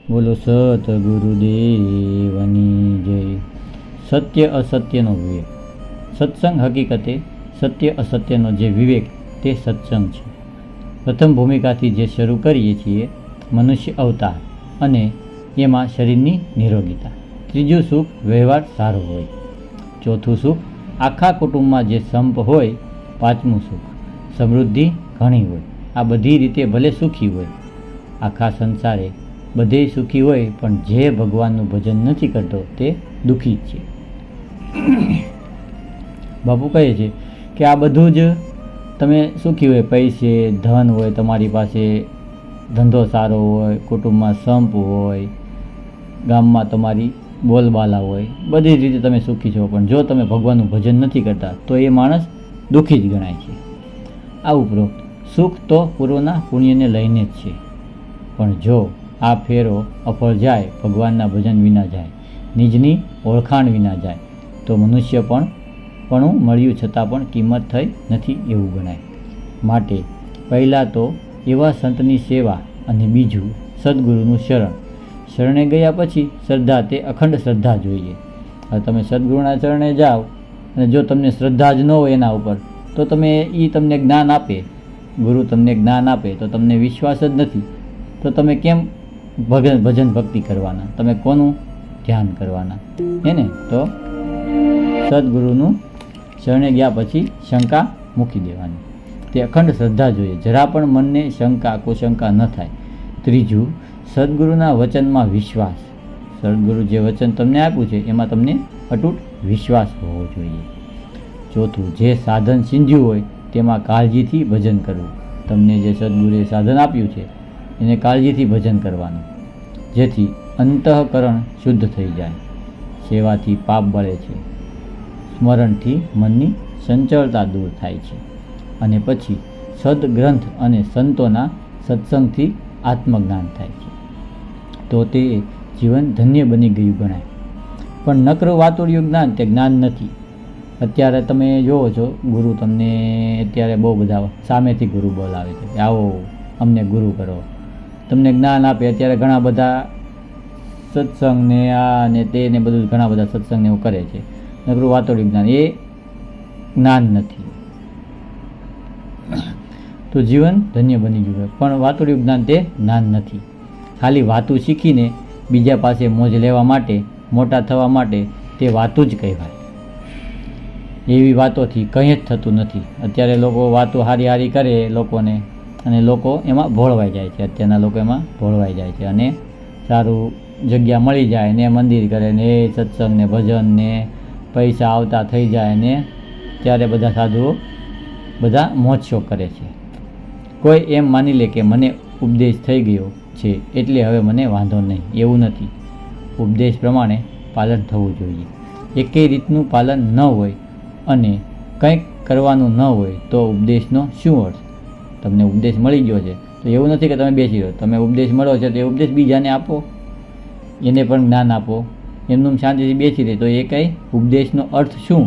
બોલો સતગુરુદેવની જય. સત્ય અસત્યનો વિવેક. સત્સંગ હકીકતે સત્ય અસત્યનો જે વિવેક તે સત્સંગ છે. પ્રથમ ભૂમિકાથી જે શરૂ કરીએ છીએ મનુષ્ય અવતાર અને એમાં શરીરની નિરોગીતા. ત્રીજું સુખ વ્યવહાર સારો હોય. ચોથું સુખ આખા કુટુંબમાં જે સંપ હોય. પાંચમું સુખ સમૃદ્ધિ ઘણી હોય. આ બધી રીતે ભલે સુખી હોય, આખા સંસારે બધે સુખી હોય, પણ જે ભગવાનનું ભજન નથી કરતો તે દુઃખી જ છે. બાપુ કહે છે કે આ બધું જ તમે સુખી હોય, પૈસે ધન હોય, તમારી પાસે ધંધો સારો હોય, કુટુંબમાં સંપ હોય, ગામમાં તમારી બોલબાલા હોય, બધી રીતે તમે સુખી છો, પણ જો તમે ભગવાનનું ભજન નથી કરતા તો એ માણસ દુઃખી જ ગણાય છે. આ ઉપરોક્ત સુખ તો પૂર્વના પુણ્યને લઈને જ છે, પણ જો આ ફેરો અફળ જાય, ભગવાનના ભજન વિના જાય, નિજની ઓળખાણ વિના જાય, તો મનુષ્ય પણ મળ્યું છતાં પણ કિંમત થઈ નથી એવું ગણાય. માટે પહેલાં તો એવા સંતની સેવા અને બીજું સદગુરુનું શરણે ગયા પછી શ્રદ્ધા, તે અખંડ શ્રદ્ધા જોઈએ. હવે તમે સદગુરુના શરણે જાઓ અને જો તમને શ્રદ્ધા જ ન હોય એના ઉપર, તો તમે તમને જ્ઞાન આપે, ગુરુ તમને જ્ઞાન આપે તો તમને વિશ્વાસ જ નથી, તો તમે કેમ ભજન ભક્તિ કરવાના? તમે કોનું ધ્યાન કરવાના? એને તો સદગુરુનું શરણે ગયા પછી શંકા મૂકી દેવાની. તે અખંડ શ્રદ્ધા જોઈએ, જરા પણ મનને શંકા કુશંકા ન થાય. ત્રીજું સદગુરુના વચનમાં વિશ્વાસ. સદગુરુ જે વચન તમને આપ્યું છે એમાં તમને અતૂટ વિશ્વાસ હોવો જોઈએ. ચોથું જે સાધન સિંધ્યું હોય તેમાં કાળજીથી ભજન કરવું. તમને જે સદગુરુએ સાધન આપ્યું છે એને કાળજીથી ભજન કરવાનું, જેથી અંતઃકરણ શુદ્ધ થઈ જાય. સેવાથી પાપ બળે છે, સ્મરણથી મનની ચંચળતા દૂર થાય છે, અને પછી સદગ્રંથ અને સંતોના સત્સંગથી આત્મજ્ઞાન થાય છે, તો તે જીવન ધન્ય બની ગયું ગણાય. પણ નકરું વાતુડિયું જ્ઞાન તે જ્ઞાન નથી. અત્યારે તમે જુઓ છો, ગુરુ તમને અત્યારે બહુ બધા સામેથી ગુરુ બોલાવે છે કે આવો અમને ગુરુ કરો, તમને જ્ઞાન આપે. અત્યારે ઘણા બધા સત્સંગ ને આ ને તે ને બધું ઘણા બધા સત્સંગને એવું કરે છે. નકરું વાતોડિયું જ્ઞાન એ જ્ઞાન નથી, તો જીવન ધન્ય બની ગયું. પણ વાતોડિયું જ્ઞાન તે જ્ઞાન નથી. ખાલી વાતું શીખીને બીજા પાસે મોજ લેવા માટે, મોટા થવા માટે તે વાતું જ કહેવાય. એવી વાતોથી કંઈ જ થતું નથી. અત્યારે લોકો વાતો હારી કરે લોકોને, અને લોકો એમાં ભોળવાઈ જાય છે. અત્યારના લોકો એમાં ભોળવાઈ જાય છે, અને સારું જગ્યા મળી જાય ને મંદિર કરે ને સત્સંગ ને ભજન ને પૈસા આવતા થઈ જાય ને ત્યારે બધા સાધુઓ બધા મોજ શોખ કરે છે. કોઈ એમ માની લે કે મને ઉપદેશ થઈ ગયો છે એટલે હવે મને વાંધો નહીં, એવું નથી. ઉપદેશ પ્રમાણે પાલન થવું જોઈએ. એકેય રીતનું પાલન ન હોય અને કંઈક કરવાનું ન હોય તો ઉપદેશનો શું અર્થ? તમને ઉપદેશ મળી ગયો છે તો એવું નથી કે તમે બેસી રહો. તમે ઉપદેશ મળ્યો છે તો એ ઉપદેશ બીજાને આપો, એને પણ જ્ઞાન આપો. એમનું શાંતિથી બેસી રહે તો એ કંઈ ઉપદેશનો અર્થ શું?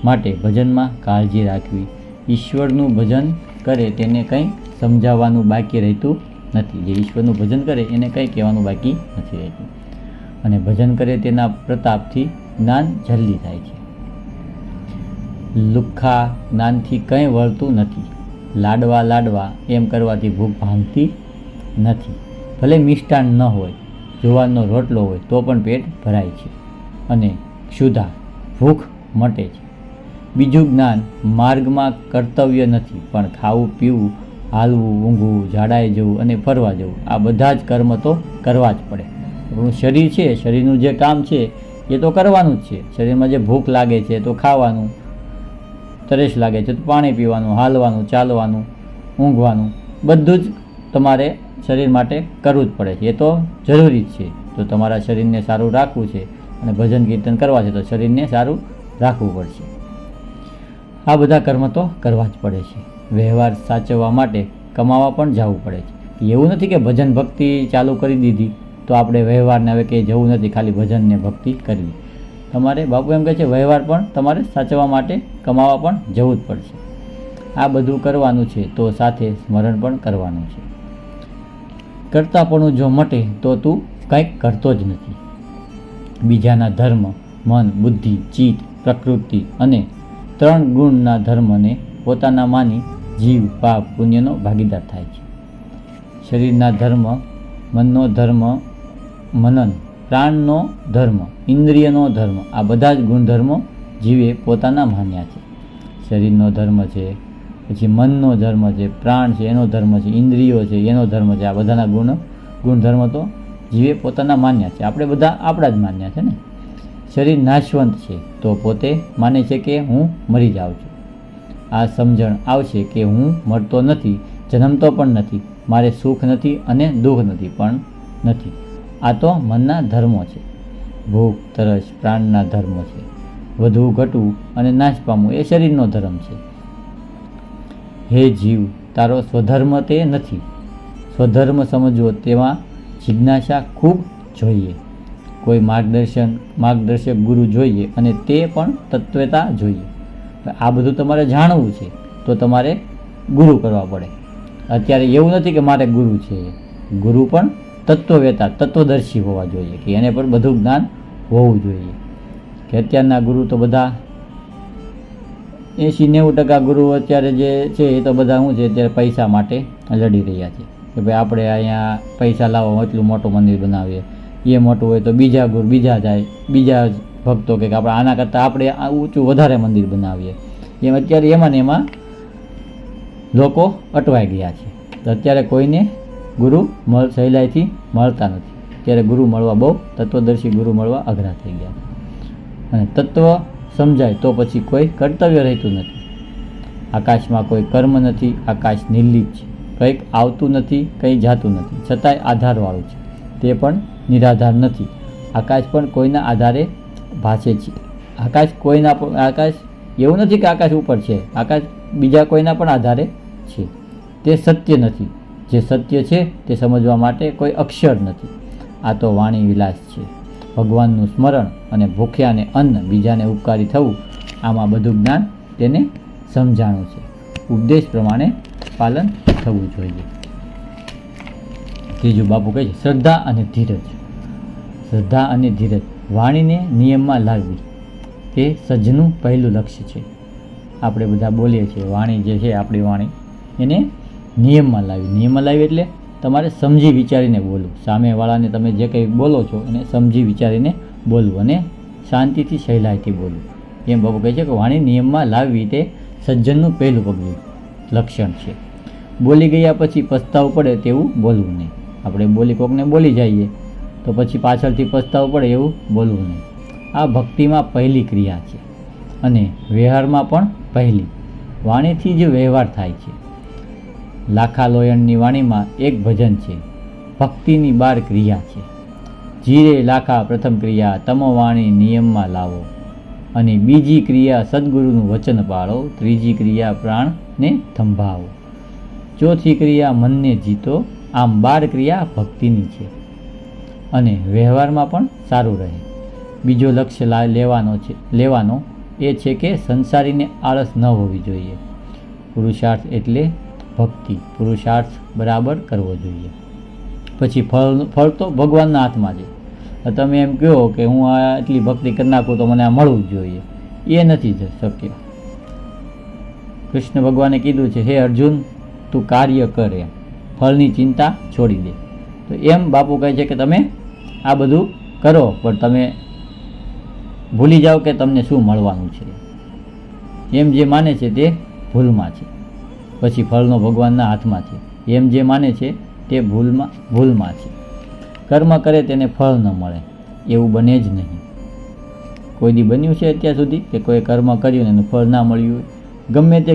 માટે ભજનમાં કાળજી રાખવી. ઈશ્વરનું ભજન કરે તેને કંઈ સમજાવવાનું બાકી રહેતું નથી. જે ઈશ્વરનું ભજન કરે એને કંઈ કહેવાનું બાકી નથી રહેતું. અને ભજન કરે તેના પ્રતાપથી જ્ઞાન જલ્દી થાય છે. લુખ્ખા જ્ઞાનથી કંઈ વળતું નથી. લાડવા એમ કરવાથી ભૂખ ભાંગતી નથી. ભલે મિષ્ટાન ન હોય, જુવારનો રોટલો હોય તો પણ પેટ ભરાય છે અને ક્ષુધા ભૂખ મટે છે. બીજું જ્ઞાન માર્ગમાં કર્તવ્ય નથી, પણ ખાવું પીવું, હાલવું, ઊંઘવું, ઝાડાએ જવું અને ફરવા જવું, આ બધા જ કર્મ તો કરવા જ પડે. આપણું શરીર છે, શરીરનું જે કામ છે એ તો કરવાનું જ છે. શરીરમાં જે ભૂખ લાગે છે તો ખાવાનું, તરસ લાગે છે તો પાણી પીવાનું, હાલવાનું, ચાલવાનું, ઊંઘવાનું, બધું જ તમારે શરીર માટે કરવું જ પડે છે. એ તો જરૂરી જ છે. તો તમારા શરીરને સારું રાખવું છે અને ભજન કીર્તન કરવા છે તો શરીરને સારું રાખવું પડશે. આ બધા કર્મ તો કરવા જ પડે છે. વ્યવહાર સાચવવા માટે કમાવા પણ જવું પડે છે. એવું નથી કે ભજન ભક્તિ ચાલુ કરી દીધી તો આપણે વ્યવહારને હવે કંઈ જવું નથી, ખાલી ભજનને ભક્તિ કરવી. તમારે બાપુ એમ કહે છે વ્યવહાર પણ તમારે સાચવવા માટે કમાવા પણ જવું જ પડશે. આ બધું કરવાનું છે તો સાથે સ્મરણ પણ કરવાનું છે. કરતાપણું જો મટે તો તું કંઈક કરતો જ નથી. બીજાના ધર્મ, મન, બુદ્ધિ, ચિત્ત, પ્રકૃતિ અને 3 ગુણના ધર્મને પોતાના માની જીવ પાપ પુણ્યનો ભાગીદાર થાય છે. શરીરના ધર્મ, મનનો ધર્મ, મનન, પ્રાણનો ધર્મ, ઇન્દ્રિયનો ધર્મ, આ બધા જ ગુણધર્મો જીવે પોતાના માન્યા છે. શરીરનો ધર્મ છે, પછી મનનો ધર્મ છે, પ્રાણ છે એનો ધર્મ છે, ઇન્દ્રિયો છે એનો ધર્મ છે. આ બધાના ગુણધર્મ તો જીવે પોતાના માન્યા છે. આપણે બધા આપણા જ માન્યા છે ને. શરીર નાશવંત છે તો પોતે માને છે કે હું મરી જાઉં છું. આ સમજણ આવશે કે હું મરતો નથી, જન્મતો પણ નથી, મારે સુખ નથી અને દુઃખ નથી પણ નથી. આ તો મનના ધર્મો છે. ભૂખ, તરસ પ્રાણના ધર્મો છે. વધવું, ઘટવું અને નાશ પામવું એ શરીરનો ધર્મ છે. હે જીવ, તારો સ્વધર્મ તે નથી. સ્વધર્મ સમજવો તેમાં જિજ્ઞાસા ખૂબ જોઈએ. કોઈ માર્ગદર્શક ગુરુ જોઈએ અને તે પણ તત્વતા જોઈએ. આ બધું તમારે જાણવું છે તો તમારે ગુરુ કરવા પડે. અત્યારે એવું નથી કે મારે ગુરુ છે. ગુરુ પણ તત્વવેતા, તત્વદર્શી હોવા જોઈએ કે એને પણ બધું જ્ઞાન હોવું જોઈએ. કે અત્યારના ગુરુ તો બધા 80-90% ગુરુ અત્યારે જે છે એ તો બધા શું છે, અત્યારે પૈસા માટે લડી રહ્યા છે કે ભાઈ આપણે અહીંયા પૈસા લાવો, એટલું મોટું મંદિર બનાવીએ. એ મોટું હોય તો બીજા ગુરુ બીજા જાય, બીજા ભક્તો કે આપણે આના કરતાં આપણે ઊંચું વધારે મંદિર બનાવીએ. એમ અત્યારે એમાં ને એમાં લોકો અટવાઈ ગયા છે. તો અત્યારે કોઈને ગુરુ સહેલાઈથી મળતા નથી. અત્યારે ગુરુ મળવા બહુ, તત્વદર્શી ગુરુ મળવા અઘરા થઈ ગયા. અને તત્વ સમજાય તો પછી કોઈ કર્તવ્ય રહેતું નથી. આકાશમાં કોઈ કર્મ નથી. આકાશ નિર્લીપ છે. કંઈક આવતું નથી, કંઈ જાતું નથી, છતાંય આધારવાળું છે. તે પણ નિરાધાર નથી. આકાશ પણ કોઈના આધારે ભાસે છે. આકાશ એવું નથી કે આકાશ ઉપર છે. આકાશ બીજા કોઈના પણ આધારે છે. તે સત્ય નથી. જે સત્ય છે તે સમજવા માટે કોઈ અક્ષર નથી. આ તો વાણી વિલાસ છે. ભગવાનનું સ્મરણ અને ભૂખ્યાને અન્ન, બીજાને ઉપકારી થવું, આમાં બધું જ્ઞાન તેને સમજાણું છે. ઉપદેશ પ્રમાણે પાલન થવું જોઈએ. ત્રીજું બાપુ કહે છે શ્રદ્ધા અને ધીરજ. શ્રદ્ધા અને ધીરજ, વાણીને નિયમમાં લાવવી તે સજ્જનું પહેલું લક્ષ્ય છે. આપણે બધા બોલીએ છીએ, વાણી જે છે આપણી વાણી એને નિયમમાં લાવી એટલે તમારે સમજી વિચારીને બોલવું. સામેવાળાને તમે જે કંઈ બોલો છો એને સમજી વિચારીને બોલવું અને શાંતિથી, સહેલાઈથી બોલવું. એમ બાપુ કહે છે કે વાણી નિયમમાં લાવવી તે સજ્જનનું પહેલું પગલું લક્ષણ છે. બોલી ગયા પછી પસ્તાવું પડે તેવું બોલવું નહીં. આપણે કોકને બોલી જઈએ તો પછી પાછળથી પસ્તાવું પડે એવું બોલવું નહીં. આ ભક્તિમાં પહેલી ક્રિયા છે અને વ્યવહારમાં પણ પહેલી. વાણીથી જ વ્યવહાર થાય છે. લાખા લોયણની વાણીમાં એક ભજન છે. ભક્તિની 12 ક્રિયા છે. જીરે લાખા પ્રથમ ક્રિયા, તમો વાણી નિયમમાં લાવો. અને બીજી ક્રિયા સદગુરુનું વચન પાળો. ત્રીજી ક્રિયા પ્રાણને થંભાવો. ચોથી ક્રિયા મનને જીતો. આમ 12 ક્રિયા ભક્તિની છે અને વ્યવહારમાં પણ સારું રહે. બીજો લક્ષ્ય લેવાનો એ છે કે સંસારીને આળસ ન હોવી જોઈએ. પુરુષાર્થ એટલે ભક્તિ. પુરુષાર્થ બરાબર કરવો જોઈએ. પછી ફળ તો ભગવાનના હાથમાં છે. તમે એમ કહો કે હું આ એટલી ભક્તિ કરી નાખું તો મને આ મળવું જ જોઈએ, એ નથી શક્ય. કૃષ્ણ ભગવાને કીધું છે, હે અર્જુન, તું કાર્ય કર, એમ ફળની ચિંતા છોડી દે. તો એમ બાપુ કહે છે કે તમે આ બધું કરો પણ તમે ભૂલી જાઓ કે તમને શું મળવાનું છે. એમ જે માને છે તે ભૂલમાં છે. પછી ફળનો ભગવાનના હાથમાં છે. એમ જે માને છે તે ભૂલમાં છે. કર્મ કરે તેને ફળ ન મળે એવું બને જ નહીં. કોઈ દી બન્યું છે અત્યાર સુધી કે કોઈ કર્મ કર્યું ને એનું ફળ ના મળ્યું હોય?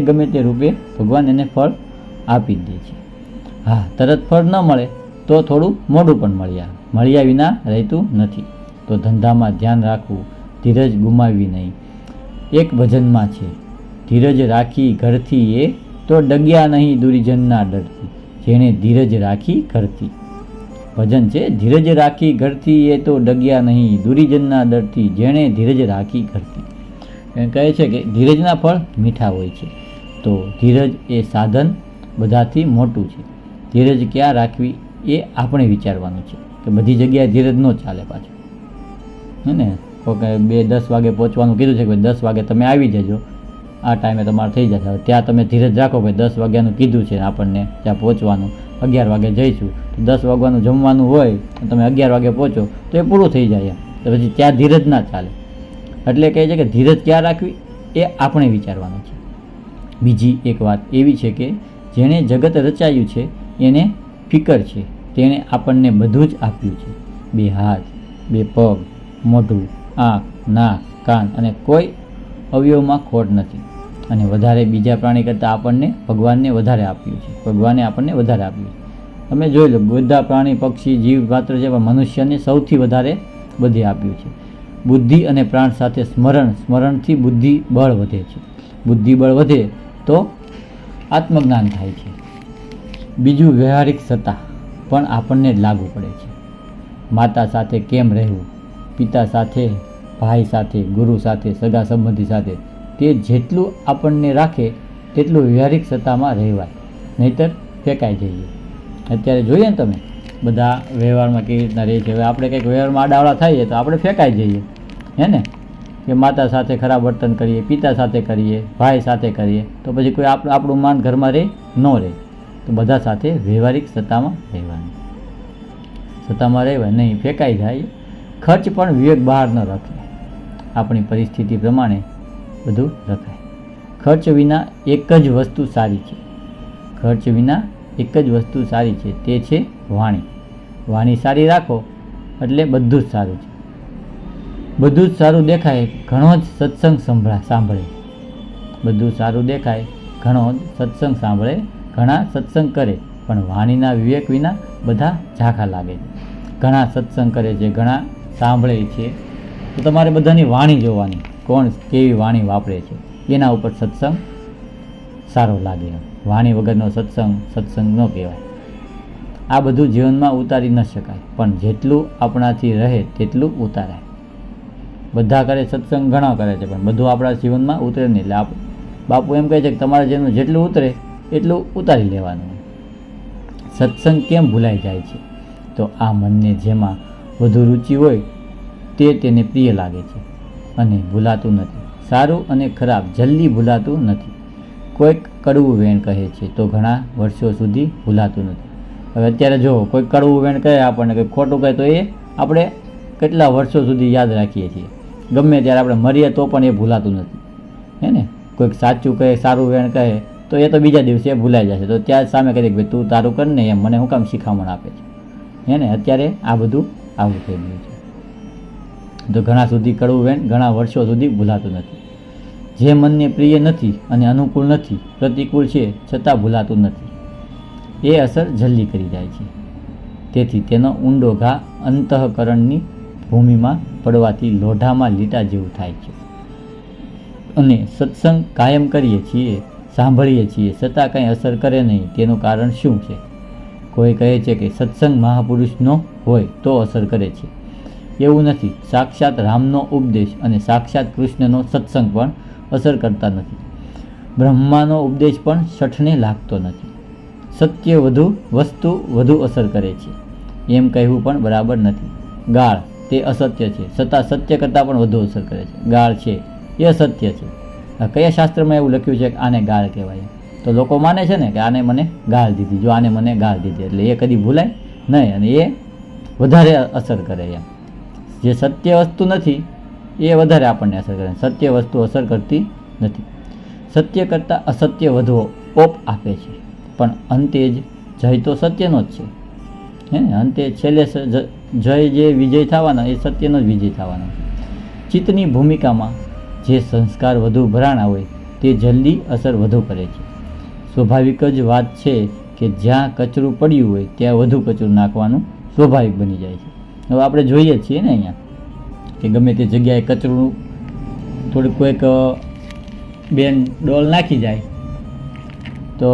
ગમે તે રૂપે ભગવાન એને ફળ આપી દે છે. હા, તરત ફળ ન મળે તો થોડું મોડું પણ મળ્યા વિના રહેતું નથી. તો ધંધામાં ધ્યાન રાખવું, ધીરજ ગુમાવવી નહીં. એક ભજનમાં છે, ધીરજ રાખી ઘરથી એ તો ડગ્યા નહીં દુર્જનના ડરથી, જેણે ધીરજ રાખી ઘરથી. ભજન છે, ધીરજ રાખી ઘરથી એ તો ડગ્યા નહીં દુર્જનના ડરથી, જેણે ધીરજ રાખી ઘરથી. એ કહે છે કે ધીરજના ફળ મીઠા હોય છે. તો ધીરજ એ સાધન બધાથી મોટું છે. ધીરજ ક્યાં રાખવી એ આપણે વિચારવાનું છે. કે બધી જગ્યાએ ધીરજ ન ચાલે પાછું, હે ને. કોકે 10 વાગે પહોંચવાનું કીધું છે કે 10 વાગે તમે આવી જજો, આ ટાઈમે તમારે થઈ જશે. ત્યાં તમે ધીરજ રાખો કે 10 વાગ્યાનું કીધું છે આપણને ત્યાં પહોંચવાનું, 11 વાગે જઈશું, તો 10 વાગ્યાનું જમવાનું હોય તમે 11 વાગે પહોંચો તો એ પૂરું થઈ જાય. તો પછી ત્યાં ધીરજ ના ચાલે. એટલે કહે છે કે ધીરજ ક્યાં રાખવી એ આપણે વિચારવાનું છે. બીજી એક વાત એવી છે કે જેણે જગત રચાયું છે એને ફિકર છે, તેણે આપણને બધું જ આપ્યું છે. 2 હાથ, 2 પગ, મોઢું, આંખ, નાક, કાન અને કોઈ અવયવમાં ખોટ નથી. અને વધારે બીજા પ્રાણી કરતાં આપણને ભગવાનને વધારે આપ્યું છે. ભગવાને આપણને વધારે આપ્યું છે. તમે જોઈ લો, બધા પ્રાણી, પક્ષી, જીવ માત્ર છે, પણ મનુષ્યને સૌથી વધારે બધે આપ્યું છે. બુદ્ધિ અને પ્રાણ સાથે સ્મરણથી બુદ્ધિ બળ વધે છે. બુદ્ધિ બળ વધે તો આત્મજ્ઞાન થાય છે. બીજું, વ્યવહારિક સત્તા પણ આપણને જ લાગુ પડે છે. માતા સાથે કેમ રહેવું, પિતા સાથે, ભાઈ સાથે, ગુરુ સાથે, સગા સંબંધી સાથે, તે જેટલું આપણને રાખે તેટલું વ્યવહારિક સત્તામાં રહેવાય, નહીંતર ફેંકાઈ જઈએ. અત્યારે જોઈએ ને તમે બધા વ્યવહારમાં કેવી રીતના રહે છે. હવે આપણે કંઈક વ્યવહારમાં આડાવડા થઈએ તો આપણે ફેંકાઈ જઈએ, હે ને. કે માતા સાથે ખરાબ વર્તન કરીએ, પિતા સાથે કરીએ, ભાઈ સાથે કરીએ, તો પછી કોઈ આપણું માન ઘરમાં રહે ન રહે. તો બધા સાથે વ્યવહારિક સત્તામાં રહેવાનું, સત્તામાં રહેવાય નહીં, ફેંકાઈ જાય. ખર્ચ પણ વિવેક બહાર ન રખાય, આપણી પરિસ્થિતિ પ્રમાણે બધું રખાય. ખર્ચ વિના એક જ વસ્તુ સારી છે. ખર્ચ વિના એક જ વસ્તુ સારી છે, તે છે વાણી. વાણી સારી રાખો એટલે બધું જ સારું છે. બધું જ સારું દેખાય ઘણો જ સત્સંગ સાંભળે. બધું સારું દેખાય ઘણો જ સત્સંગ સાંભળે, ઘણા સત્સંગ કરે, પણ વાણીના વિવેક વિના બધા ઝાંખા લાગે છે. ઘણા સત્સંગ કરે છે, ઘણા સાંભળે છે, તો તમારે બધાની વાણી જોવાની, કોણ કેવી વાણી વાપરે છે, એના ઉપર સત્સંગ સારો લાગે. વાણી વગરનો સત્સંગ ન કહેવાય. આ બધું જીવનમાં ઉતારી ન શકાય, પણ જેટલું આપણાથી રહે તેટલું ઉતારાય. બધા કરે સત્સંગ, ઘણા કરે છે, પણ બધું આપણા જીવનમાં ઉતરે નહીં. એટલે બાપુ એમ કહે છે કે તમારા જીવનમાં જેટલું ઉતરે એટલું ઉતારી લેવાનું. સત્સંગ કેમ ભૂલાઈ જાય છે? તો આ મનને જેમાં વધુ રુચિ હોય તે તેને પ્રિય લાગે છે અને ભૂલાતું નથી. સારું અને ખરાબ જલ્દી ભૂલાતું નથી. કોઈક કડવું વેણ કહે છે તો ઘણા વર્ષો સુધી ભૂલાતું નથી. હવે અત્યારે જો કોઈ કડવું વેણ કહે આપણને, કંઈ ખોટું કહે તો એ આપણે કેટલા વર્ષો સુધી યાદ રાખીએ છીએ. ગમે ત્યારે આપણે મરીએ તો પણ એ ભૂલાતું નથી, હે ને. કોઈક સાચું કહે, સારું વેણ કહે તો એ તો બીજા દિવસે ભૂલાઈ જશે. તો ત્યાં જ સામે કહી દે કે ભાઈ તું તારું કર ને, એમ મને શું કામ શિખામણ આપે છે, હે ને. અત્યારે આ બધું આવું થઈ ગયું છે. તો ઘણા સુધી કડવું વેણ ઘણા વર્ષો સુધી ભૂલાતું નથી. જે મનને પ્રિય નથી અને અનુકૂળ નથી, પ્રતિકૂળ છે છતાં ભૂલાતું નથી, એ અસર જલ્દી કરી જાય છે. તેથી તેનો ઊંડો ઘા અંતઃકરણની ભૂમિમાં પડવાથી લોઢામાં લીટા જેવું થાય છે. અને સત્સંગ કાયમ કરીએ છીએ, સાંભળીએ છીએ, છતાં કંઈ અસર કરે નહીં. તેનું કારણ શું છે? કોઈ કહે છે કે સત્સંગ મહાપુરુષનો હોય તો અસર કરે છે. એવું નથી. સાક્ષાત રામનો ઉપદેશ અને સાક્ષાત કૃષ્ણનો સત્સંગ પણ અસર કરતા નથી. બ્રહ્માનો ઉપદેશ પણ શઠને લાગતો નથી. સત્ય વસ્તુ વધુ અસર કરે છે એમ કહેવું પણ બરાબર નથી. ગાળ તે અસત્ય છે, છતાં સત્ય કરતાં પણ વધુ અસર કરે છે. ગાળ છે એ અસત્ય છે. કયા શાસ્ત્રમાં એવું લખ્યું છે કે આને ગાળ કહેવાય? તો લોકો માને છે ને કે આને મને ગાળ દીધી, જો આને મને ગાળ દીધી, એટલે એ કદી ભૂલાય નહીં અને એ વધારે અસર કરે. એમ જે સત્ય વસ્તુ નથી એ વધારે આપણને અસર કરે, સત્ય વસ્તુ અસર કરતી નથી. સત્ય કરતાં અસત્ય વધુ ઓપ આપે છે, પણ અંતે જ જય તો સત્યનો જ છે, હે ને. અંતે છેલ્લે જય જે વિજય થવાના એ સત્યનો જ વિજય થવાનો છે. ચિત્તની ભૂમિકામાં જે સંસ્કાર વધુ ભરાણા હોય તે જલ્દી અસર વધુ કરે છે. સ્વાભાવિક જ વાત છે કે જ્યાં કચરું પડ્યું હોય ત્યાં વધુ કચરું નાખવાનું સ્વાભાવિક બની જાય છે. હવે આપણે જોઈએ છીએ ને અહીંયા કે ગમે તે જગ્યાએ કચરું થોડુંક કોઈક બેન ડોલ નાખી જાય, તો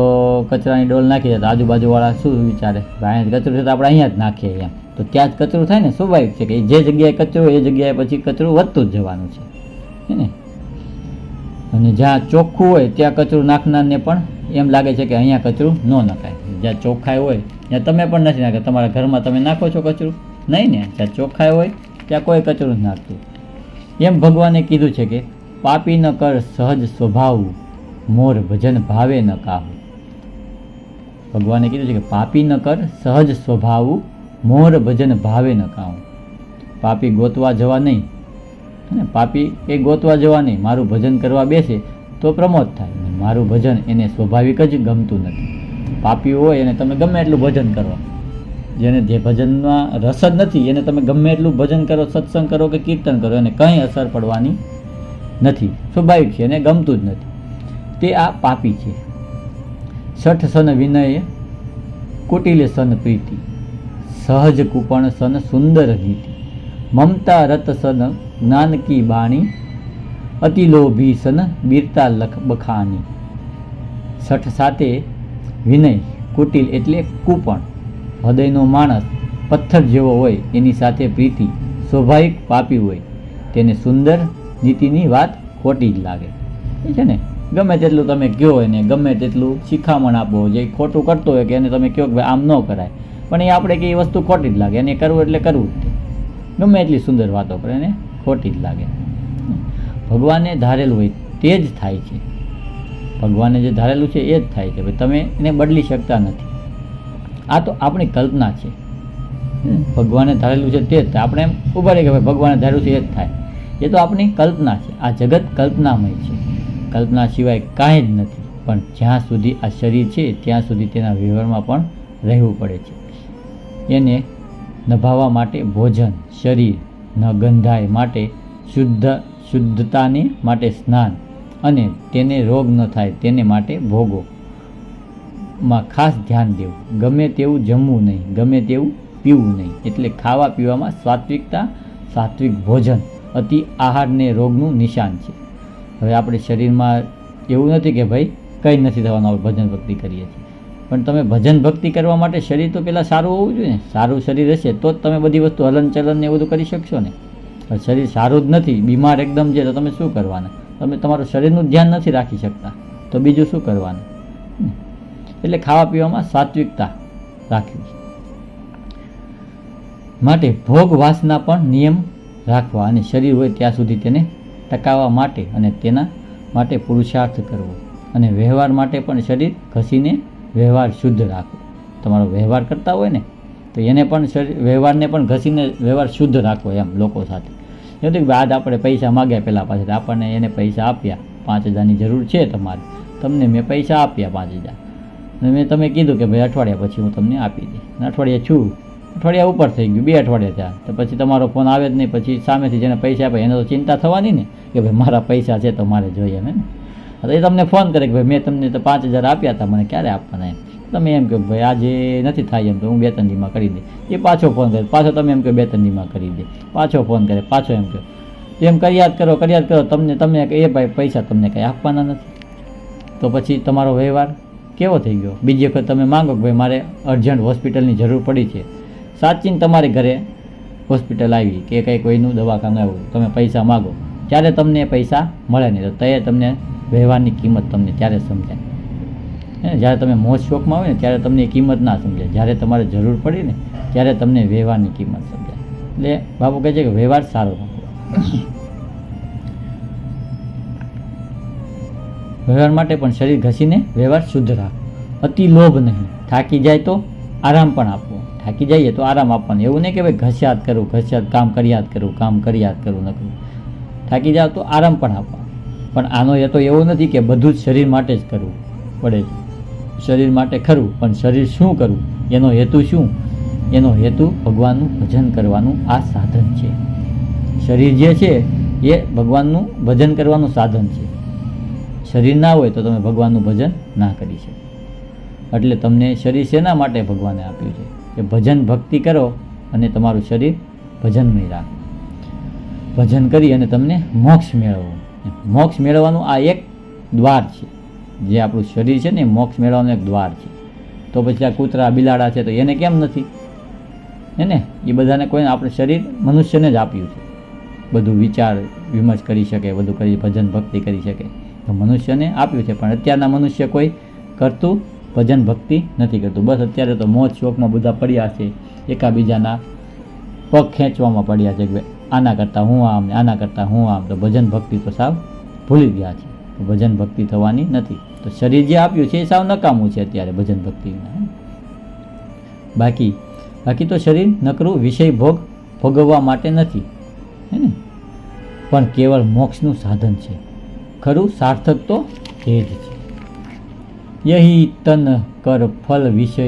કચરાની ડોલ નાખી જાય તો આજુબાજુવાળા શું વિચારે, ભાઈ કચરું છે તો આપણે અહીંયા જ નાખીએ એમ. તો ત્યાં જ કચરું થાય ને, સ્વાભાવિક છે કે જે જગ્યાએ કચરું એ જગ્યાએ પછી કચરું વધતું જ જવાનું છે, હે ને. અને જ્યાં ચોખ્ખું હોય ત્યાં કચરું નાખનારને પણ એમ લાગે છે કે અહીંયા કચરું ન નખાય. જ્યાં ચોખ્ખાઈ હોય ત્યાં તમે પણ નથી નાખતા. તમારા ઘરમાં તમે નાખો છો કચરું, નહીં ને. જ્યાં ચોખ્ખાઈ હોય ત્યાં કોઈ કચરું જ નાખતું. એમ ભગવાને કીધું છે કે પાપી ન કર સહજ સ્વભાવ, મોર ભજન ભાવે ન કાહુ. ભગવાને કીધું છે કે પાપી ન કર સહજ સ્વભાવ, મોર ભજન ભાવે ન કાહુ. પાપી ગોતવા જવા નહીં, પાપી એ ગોતવા જવા નહીં, મારું ભજન કરવા બેસે તો પ્રમોદ થાય. મારું ભજન એને સ્વાભાવિક જ ગમતું નથી. પાપી હોય એને તમે ગમે એટલું ભજન કરો, જેને જે ભજનમાં રસ જ નથી એને તમે ગમે એટલું ભજન કરો, સત્સંગ કરો કે કીર્તન કરો, એને કંઈ અસર પડવાની નથી. સ્વાભાવિક છે, એને ગમતું જ નથી. તે આ પાપી છે. સઠ સન વિનય, કુટિલે સન પ્રીતિ, સહજ કુપણ સન સુંદર નીતિ, મમતા રત સન જ્ઞાન કી બાણી, અતિલોભી સન બીરતા લખ બખાની. સઠ સાથે વિનય, કુટિલ એટલે કુપણ, હૃદયનો માણસ પથ્થર જેવો હોય એની સાથે પ્રીતિ, સ્વાભાવિક પાપી હોય તેને સુંદર નીતિની વાત ખોટી જ લાગે છે ને. ગમે તેટલું તમે કહો એને, ગમે તેટલું શિખામણ આપો, જે ખોટું કરતો હોય કે એને તમે કહો કે ભાઈ આમ ન કરાય, પણ એ આપણે કે એ વસ્તુ ખોટી જ લાગે, એને કરવું એટલે કરવું જ. ગમે એટલી સુંદર વાતો કરે એને ખોટી જ લાગે. ભગવાને ધારેલું હોય તે જ થાય છે. ભગવાને જે ધારેલું છે એ જ થાય છે. ભાઈ તમે એને બદલી શકતા નથી. આ તો આપણી કલ્પના છે. ભગવાને ધારેલું છે તે જ થાય. આપણે એમ ઉભા રહી કે ભાઈ ભગવાને ધારેલું છે એ જ થાય. એ તો આપણી કલ્પના છે. આ જગત કલ્પનામય છે. કલ્પના સિવાય કાંઈ જ નથી. પણ જ્યાં સુધી આ શરીર છે ત્યાં સુધી તેના વ્યવહારમાં પણ રહેવું પડે છે. એને નભાવવા માટે ભોજન, શરીર ન ગંધાય માટે શુદ્ધતાને માટે સ્નાન, અને તેને રોગ ન થાય તેને માટે ભોગોમાં ખાસ ધ્યાન દેવું. ગમે તેવું જમવું નહીં, ગમે તેવું પીવું નહીં. એટલે ખાવા પીવામાં સાત્વિકતા, સાત્વિક ભોજન, અતિ આહારને રોગનું નિશાન છે. હવે આપણે શરીરમાં એવું નથી કે ભાઈ કંઈ નથી થવાનું, આપણે ભજન ભક્તિ કરીએ છીએ, પણ તમે ભજન ભક્તિ કરવા માટે શરીર તો પહેલાં સારું હોવું જોઈએ ને. સારું શરીર હશે તો જ તમે બધી વસ્તુ હલન ચલન ને એ બધું કરી શકશો ને. શરીર સારું જ નથી, બીમાર એકદમ છે, તો તમે શું કરવાના? તમે તમારું શરીરનું ધ્યાન નથી રાખી શકતા તો બીજું શું કરવાનું? એટલે ખાવા પીવામાં સાત્વિકતા રાખવી માટે ભોગ વાસના પણ નિયમ રાખવા, અને શરીર હોય ત્યાં સુધી તેને ટકાવવા માટે અને તેના માટે પુરુષાર્થ કરવો, અને વ્યવહાર માટે પણ શરીર ઘસીને વ્યવહાર શુદ્ધ રાખવો. તમારો વ્યવહાર કરતા હોય ને તો એને પણ વ્યવહારને પણ ઘસીને વ્યવહાર શુદ્ધ રાખવો. એમ લોકો સાથે એવું કે આજ આપણે પૈસા માગ્યા પહેલાં પાછળ, આપણને એને પૈસા આપ્યા, 5,000ની જરૂર છે તમારે, તમને મેં પૈસા આપ્યા 5,000, અને મેં તમે કીધું કે ભાઈ અઠવાડિયા પછી હું તમને આપી દઈશ. અઠવાડિયા છું, અઠવાડિયા ઉપર થઈ ગયું, 2 અઠવાડિયા થયા, તો પછી તમારો ફોન આવે જ નહીં. પછી સામેથી જેને પૈસા આપે એને તો ચિંતા થવાની ને કે ભાઈ મારા પૈસા છે તો મારે જોઈએ ને. તો એ તમને ફોન કરે કે ભાઈ મેં તમને તો 5,000 આપ્યા હતા, મને ક્યારે આપવાના? એમ તમે એમ કહો ભાઈ આજે નથી થાય એમ તો હું 2-3 દીમાં કરી દે. એ પાછો ફોન કરે, પાછો તમે એમ કહો 2-3 દીમાં કરી દે. પાછો ફોન કરે, પાછો એમ કહો. એમ કર્યા કરો તમને એ ભાઈ પૈસા તમને કંઈ આપવાના નથી. તો પછી તમારો વ્યવહાર કેવો થઈ ગયો? બીજી વખત તમે માંગો કે ભાઈ મારે અર્જન્ટ હોસ્પિટલની જરૂર પડી છે, સાચીને તમારી ઘરે હોસ્પિટલ આવી કે કંઈ કોઈનું દવાખાનું આવ્યું, તમે પૈસા માગો, ત્યારે તમને પૈસા મળે નહીં. તો તે તમને વ્યવહારની કિંમત તમને ત્યારે સમજાય. જ્યારે તમે મોજ શોખમાં હોય ને ત્યારે તમને એ કિંમત ના સમજાય. જ્યારે તમારે જરૂર પડી ને ત્યારે તમને વ્યવહારની કિંમત સમજાય. એટલે બાપુ કહે છે કે વ્યવહાર સારો રાખવો. વ્યવહાર માટે પણ શરીર ઘસીને વ્યવહાર શુદ્ધ રાખવો. અતિ લોભ નહીં. થાકી જાય તો આરામ પણ આપવો. થાકી જઈએ તો આરામ આપવાનો. એવું નહીં કે ભાઈ ઘસ્યાત કરું, કામ કર્યા જ કરું ન કરું. થાકી જાવ તો આરામ પણ આપવાનો. પણ આનો એ તો એવું નથી કે બધું જ શરીર માટે જ કરવું પડે છે. શરીર માટે ખરું, પણ શરીર શું કરવું, એનો હેતુ શું? એનો હેતુ ભગવાનનું ભજન કરવાનું આ સાધન છે. શરીર જે છે એ ભગવાનનું ભજન કરવાનું સાધન છે. શરીર ના હોય તો તમે ભગવાનનું ભજન ના કરી શકો. એટલે તમને શરીર શેના માટે ભગવાને આપ્યું છે? કે ભજન ભક્તિ કરો અને તમારું શરીર ભજનમય રાખો. ભજન કરી અને તમને મોક્ષ મેળવો. મોક્ષ મેળવવાનું આ એક દ્વાર છે. જે આપણું શરીર છે ને મોક્ષ મેળવવાનું એક દ્વાર છે. તો પછી આ કૂતરા બિલાડા છે તો એને કેમ નથી? એને એ બધાને કોઈને આપણે શરીર મનુષ્યને જ આપ્યું છે. બધું વિચાર વિમર્શ કરી શકે, બધું કરી ભજન ભક્તિ કરી શકે તો મનુષ્યને આપ્યું છે. પણ અત્યારના મનુષ્ય કોઈ કરતું ભજન ભક્તિ નથી કરતું. બસ અત્યારે તો મોજ શોખમાં બધા પડ્યા છે, એકાબીજાના પગ ખેંચવામાં પડ્યા છે કે ભાઈ આના કરતાં હું આમ ને આના કરતાં હું આમ, તો ભજન ભક્તિ તો સાવ ભૂલી ગયા છે. તો ભજન ભક્તિ થવાની નથી. તો શરીર જે આપ્યું છે એ સાવ નકામું છે અત્યારે ભજન ભક્તિના. બાકી તો શરીર નકરું વિષય ભોગવવા માટે નથી, હે ને, પણ કેવળ મોક્ષનું સાધન છે. ખરું સાર્થક તો એ જ છે. યહી તન કર ફલ વિષય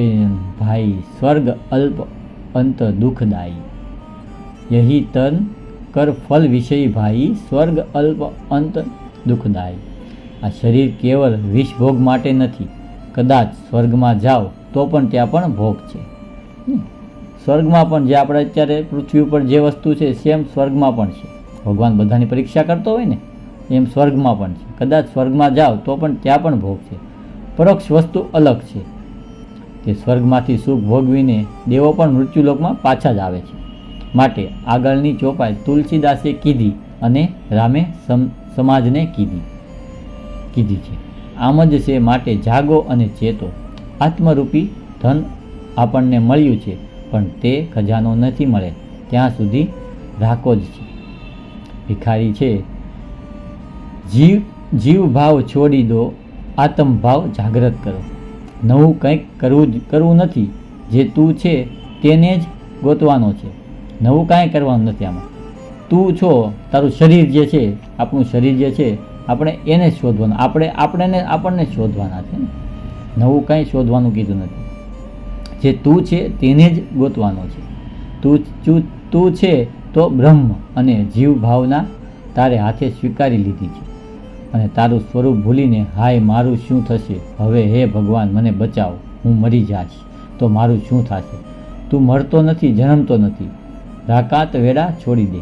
ભાઈ, સ્વર્ગ અલ્પ અંત દુઃખદાયી. યહી તન કર ફલ વિષય ભાઈ, સ્વર્ગ અલ્પ અંત દુઃખદાયી. આ શરીર કેવળ વિષ ભોગ માટે નથી. કદાચ સ્વર્ગમાં જાઓ તો પણ ત્યાં પણ ભોગ છે. સ્વર્ગમાં પણ જે આપણે અત્યારે પૃથ્વી ઉપર જે વસ્તુ છે સેમ સ્વર્ગમાં પણ છે. ભગવાન બધાની પરીક્ષા કરતો હોય ને એમ સ્વર્ગમાં પણ છે. કદાચ સ્વર્ગમાં જાઓ તો પણ ત્યાં પણ ભોગ છે. પરોક્ષ વસ્તુ અલગ છે કે સ્વર્ગમાંથી સુખ ભોગવીને દેવો પણ મૃત્યુલોકમાં પાછા જ આવે છે. માટે આગળની ચોપાઈ તુલસીદાસે કીધી અને રામે સમાજને કીધી છે. આમ જ છે. માટે જાગો અને ચેતો. આત્મરૂપી ધન આપણને મળ્યું છે, પણ તે ખજાનો નથી મળે ત્યાં સુધી રાખો જ છે. ભિખારી છે. જીવ ભાવ છોડી દો, આત્મ ભાવ જાગૃત કરો. નવું કંઈક કરવું નથી. જે તું છે તેને જ ગોતવાનો છે. નવું કાંઈ કરવાનું નથી. આમાં તું છો, તારું શરીર જે છે, આપણું શરીર જે છે, આપણે એને જ શોધવાનું. આપણને શોધવાના છે. નવું કાંઈ શોધવાનું કીધું નથી. જે તું છે તેને જ ગોતવાનો છે. તું છે તો બ્રહ્મ અને જીવ ભાવના તારે હાથે સ્વીકારી લીધી છે. અને તારું સ્વરૂપ ભૂલીને હાય મારું શું થશે, હવે હે ભગવાન મને બચાવ, હું મરી જાશ તો મારું શું થશે. તું મરતો નથી, જન્મતો નથી. રાકાત વેડા છોડી દે.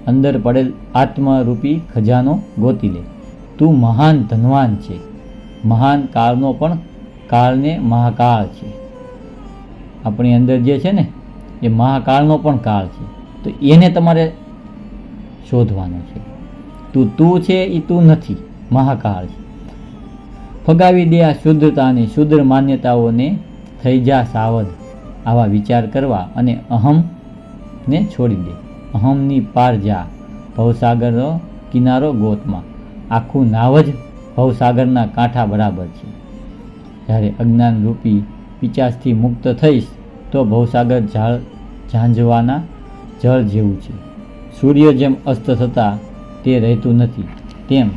અંદર પડેલ આત્મરૂપી ખજાનો ગોતી લે. તું મહાન ધનવાન છે. મહાન કાળનો પણ કાળને મહાકાળ છે. આપણી અંદર જે છે ને એ મહાકાળનો પણ કાળ છે. તો એને તમારે શોધવાનો છે. તું છે એ તું નથી, મહાકાળ છે. ફગાવી દે આ શુદ્ધતાને, શુદ્ર માન્યતાઓને, થઈ જા સાવધ. આવા વિચાર કરવા અને અહમને છોડી દે. અહમની પાર જા, ભવસાગરનો કિનારો ગોતમાં. આખું નાવ જ ભવસાગરના કાંઠા બરાબર છે. જ્યારે અજ્ઞાન રૂપી પિચાસથી મુક્ત થઈશ તો ભવસાગર ઝાંઝવાના જળ જેવું છે. સૂર્ય જેમ અસ્ત થતાં તે રહેતું નથી, તેમ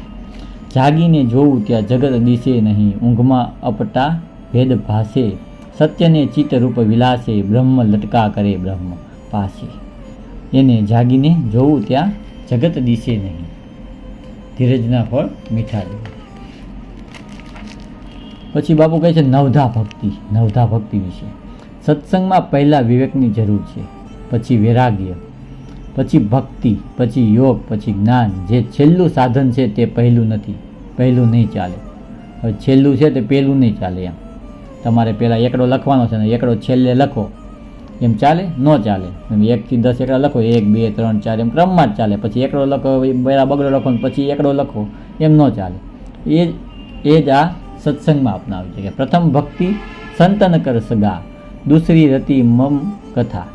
જાગીને જોવું ત્યાં જગત દિશે નહીં. ઊંઘમાં અપટા ભેદ ભાસે, સત્યને ચિત્તરૂપ વિલાસે. બ્રહ્મ લટકા કરે બ્રહ્મ પાસે. એને જાગીને જોવું ત્યાં જગત દિશે નહીં. ધીરજના ફળ મીઠા જ. પછી બાપુ કહે છે નવધા ભક્તિ વિશે. સત્સંગમાં પહેલાં વિવેકની જરૂર છે, પછી વૈરાગ્ય, પછી ભક્તિ, પછી યોગ, પછી જ્ઞાન. જે છેલ્લું સાધન છે તે પહેલું નથી. પહેલું નહીં ચાલે. હવે છેલ્લું છે તે પહેલું નહીં ચાલે. એમ તમારે પહેલાં એકડો લખવાનો છે ને એકડો છેલ્લે લખો, એમ ચાલે? ન ચાલે. 1 થી 10 એકડા લખો, 1 2 3 4 એમ ક્રમમાં જ ચાલે. પછી એકડો લખો, પહેલાં બગડો લખો ને પછી એકડો લખો, એમ ન ચાલે. એ જ આ સત્સંગમાં અપનાવ્યું છે કે પ્રથમ ભક્તિ સંતન કર સગા, દૂસરી રતિ મમ કથા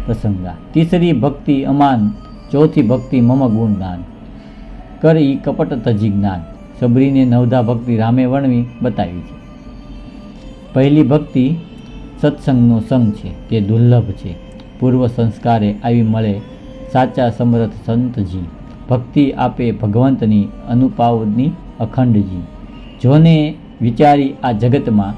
પ્રસંગા, તીસરી ભક્તિ અમાન, ચોથી ભક્તિ મમ ગુણગાન, કરી કપટ તજી જ્ઞાન. સબરીને નવધા ભક્તિ રામે વર્ણવી બતાવી છે. પહેલી ભક્તિ સત્સંગનો સંગ છે, તે દુર્લભ છે. પૂર્વ સંસ્કારે આવી મળે સાચા સમર્થ સંતજી. ભક્તિ આપે ભગવંતની અનુપાવની અખંડજી. જોને વિચારી આ જગતમાં,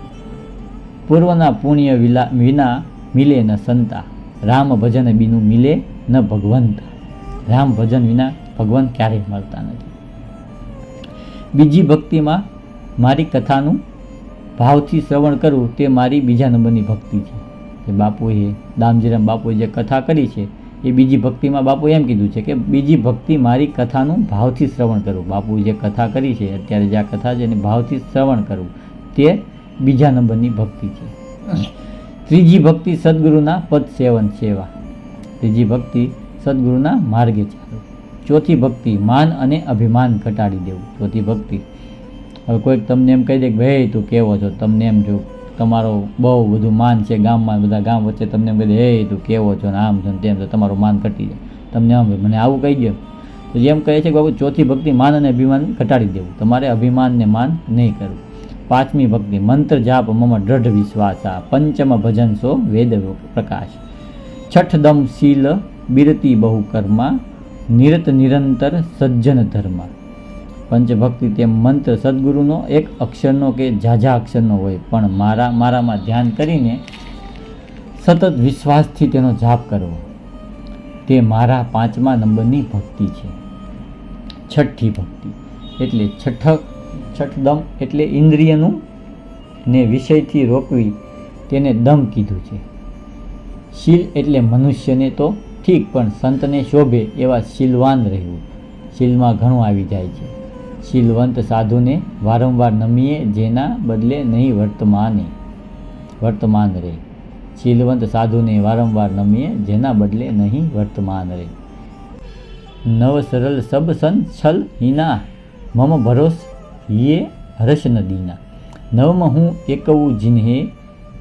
પૂર્વના પુણ્ય વિના મિલે ન સંતા. રામ ભજન બીનું મિલે ન ભગવંત. રામ ભજન વિના ભગવાન ક્યારેય મળતા નથી. બીજી ભક્તિમાં મારી કથાનું ભાવથી શ્રવણ કરવું, તે મારી બીજા નંબરની ભક્તિ છે. કે બાપુએ દામજીરામ બાપુએ જે કથા કરી છે એ બીજી ભક્તિમાં બાપુએ એમ કીધું છે કે બીજી ભક્તિ મારી કથાનું ભાવથી શ્રવણ કરવું. બાપુએ જે કથા કરી છે અત્યારે જે આ કથા છે એને ભાવથી શ્રવણ કરવું, તે બીજા નંબરની ભક્તિ છે. ત્રીજી ભક્તિ સદગુરુના પદ સેવા. ત્રીજી ભક્તિ સદગુરુના માર્ગે ચાલવું. ચોથી ભક્તિ માન અને અભિમાન ઘટાડી દેવું. ચોથી ભક્તિ, હવે કોઈક તમને એમ કહી દે કે ભાઈ તું કેવો છો, તમને એમ જો તમારો બહુ બધું માન છે ગામમાં, બધા ગામ વચ્ચે તમને એમ કહી દે, હે તું કેવો છો ને આમ છો ને તેમ છો, તમારું માન ઘટી જાય. તમને આમ મને આવું કહી દે તો એમ કહે છે કે બાબુ ચોથી ભક્તિ માન અને અભિમાન ઘટાડી દેવું. તમારે અભિમાન ને માન નહીં કરવું. પાંચમી ભક્તિ મંત્ર જાપ મમ દ્રઢ વિશ્વાસા. પંચમ ભજન સો વેદ પ્રકાશ. છઠ દમ શીલ બિરતી બહુ કર્મા. નિરત નિરંતર સજ્જન ધર્મા. પંચભક્તિ તે મંત્ર સદગુરુનો એક અક્ષરનો કે ઝાઝા અક્ષરનો હોય, પણ મારામાં ધ્યાન કરીને સતત વિશ્વાસથી તેનો જાપ કરવો, તે મારા 5મા નંબરની ભક્તિ છે. છઠ્ઠી ભક્તિ એટલે છઠ દમ એટલે ઇન્દ્રિયનું ને વિષયથી રોકવી, તેને દમ કીધું છે. શીલ એટલે મનુષ્યને તો ઠીક, પણ સંતને શોભે એવા શીલવાન રહેવું. શીલમાં ઘણું આવી જાય છે. શીલવંત સાધુને વારંવાર નમીએ, જેના બદલે નહીં વર્તમાન રહે. શીલવંત સાધુને વારંવાર નમીએ, જેના બદલે નહીં વર્તમાન રહે. નવ સરલ સબ સન છલ હિના. મમ ભરોસ યે હર્ષ ન દીના. નવમાં હું એકવું જિન્હે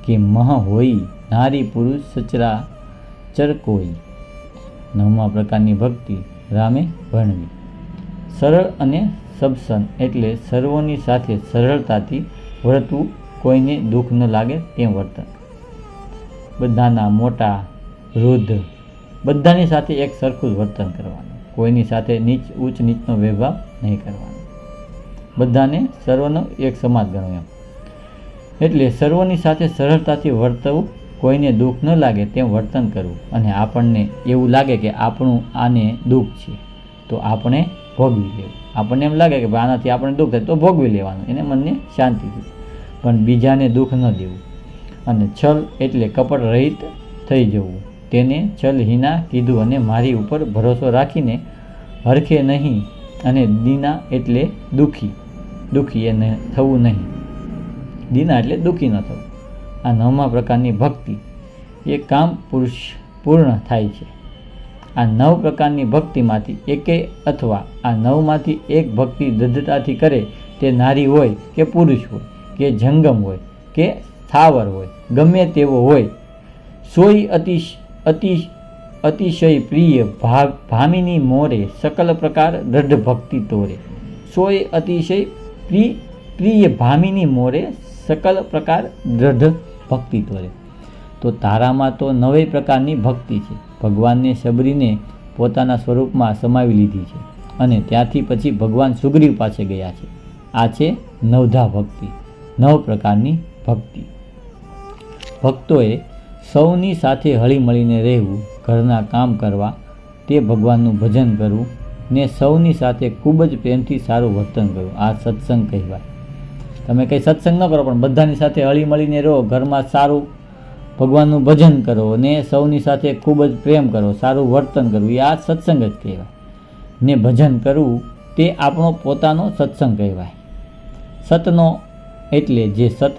કે મહ હોઈ. નારી પુરુષ સચરાચર કોઈ. 9મા પ્રકારની ભક્તિ રામે વર્ણવી. સરળ અને સબસન એટલે સર્વોની સાથે સરળતાથી વર્તવું, કોઈને દુઃખ ન લાગે તેમ વર્તન. બધાના મોટા વૃદ્ધ બધાની સાથે એક સરખું જ વર્તન કરવાનું. કોઈની સાથે ઊંચ નીચનો વ્યવહાર નહીં કરવાનો. બધાને સર્વનો એક સમાજ ગણો એમ. એટલે સર્વોની સાથે સરળતાથી વર્તવું, કોઈને દુઃખ ન લાગે તેમ વર્તન કરવું. અને આપણને એવું લાગે કે આપણું આને દુઃખ છે તો આપણે ભોગવી લેવું. આપણને એમ લાગે કે ભાઈ આનાથી આપણે દુઃખ થાય તો ભોગવી લેવાનું, એને મનને શાંતિથી, પણ બીજાને દુઃખ ન દેવું. અને છલ એટલે કપટ રહિત થઈ જવું, તેને છલહીના કીધું. અને મારી ઉપર ભરોસો રાખીને હરખે નહીં. અને દીના એટલે દુઃખી એ થવું નહીં. દીના એટલે દુઃખી ન થવું. આ 9મા પ્રકારની ભક્તિ એ કામ પૂર્ણ થાય છે. આ 9 પ્રકારની ભક્તિમાંથી એકે અથવા આ 9માંથી એક ભક્તિ દૃઢતાથી કરે, તે નારી હોય કે પુરુષ હોય કે જંગમ હોય કે સ્થાવર હોય, ગમે તેવો હોય, સોય અતિશય પ્રિય ભામિની મોરે. સકલ પ્રકાર દૃઢ ભક્તિ તોરે. સોય અતિશય પ્રિય ભામિની મોરે. સકલ પ્રકાર દૃઢ ભક્તિ તોરે. તો તારામાં તો 9 પ્રકારની ભક્તિ છે. ભગવાનને શબરીને પોતાના સ્વરૂપમાં સમાવી લીધી છે, અને ત્યાંથી પછી ભગવાન સુગ્રીવ પાસે ગયા છે. આ છે 9ધા ભક્તિ. 9 પ્રકારની ભક્તિ. ભક્તોએ સૌની સાથે હળીમળીને રહેવું, ઘરના કામ કરવા, તે ભગવાનનું ભજન કરવું ને સૌની સાથે ખૂબ જ પ્રેમથી સારું વર્તન કરવું, આ સત્સંગ કહેવાય. તમે કંઈ સત્સંગ ન કરો પણ બધાની સાથે હળીમળીને રહો, ઘરમાં સારું ભગવાનનું ભજન કરો ને સૌની સાથે ખૂબ જ પ્રેમ કરો, સારું વર્તન કરવું, એ આ સત્સંગ જ કહેવાય. ને ભજન કરવું તે આપણો પોતાનો સત્સંગ કહેવાય. સતનો એટલે જે સત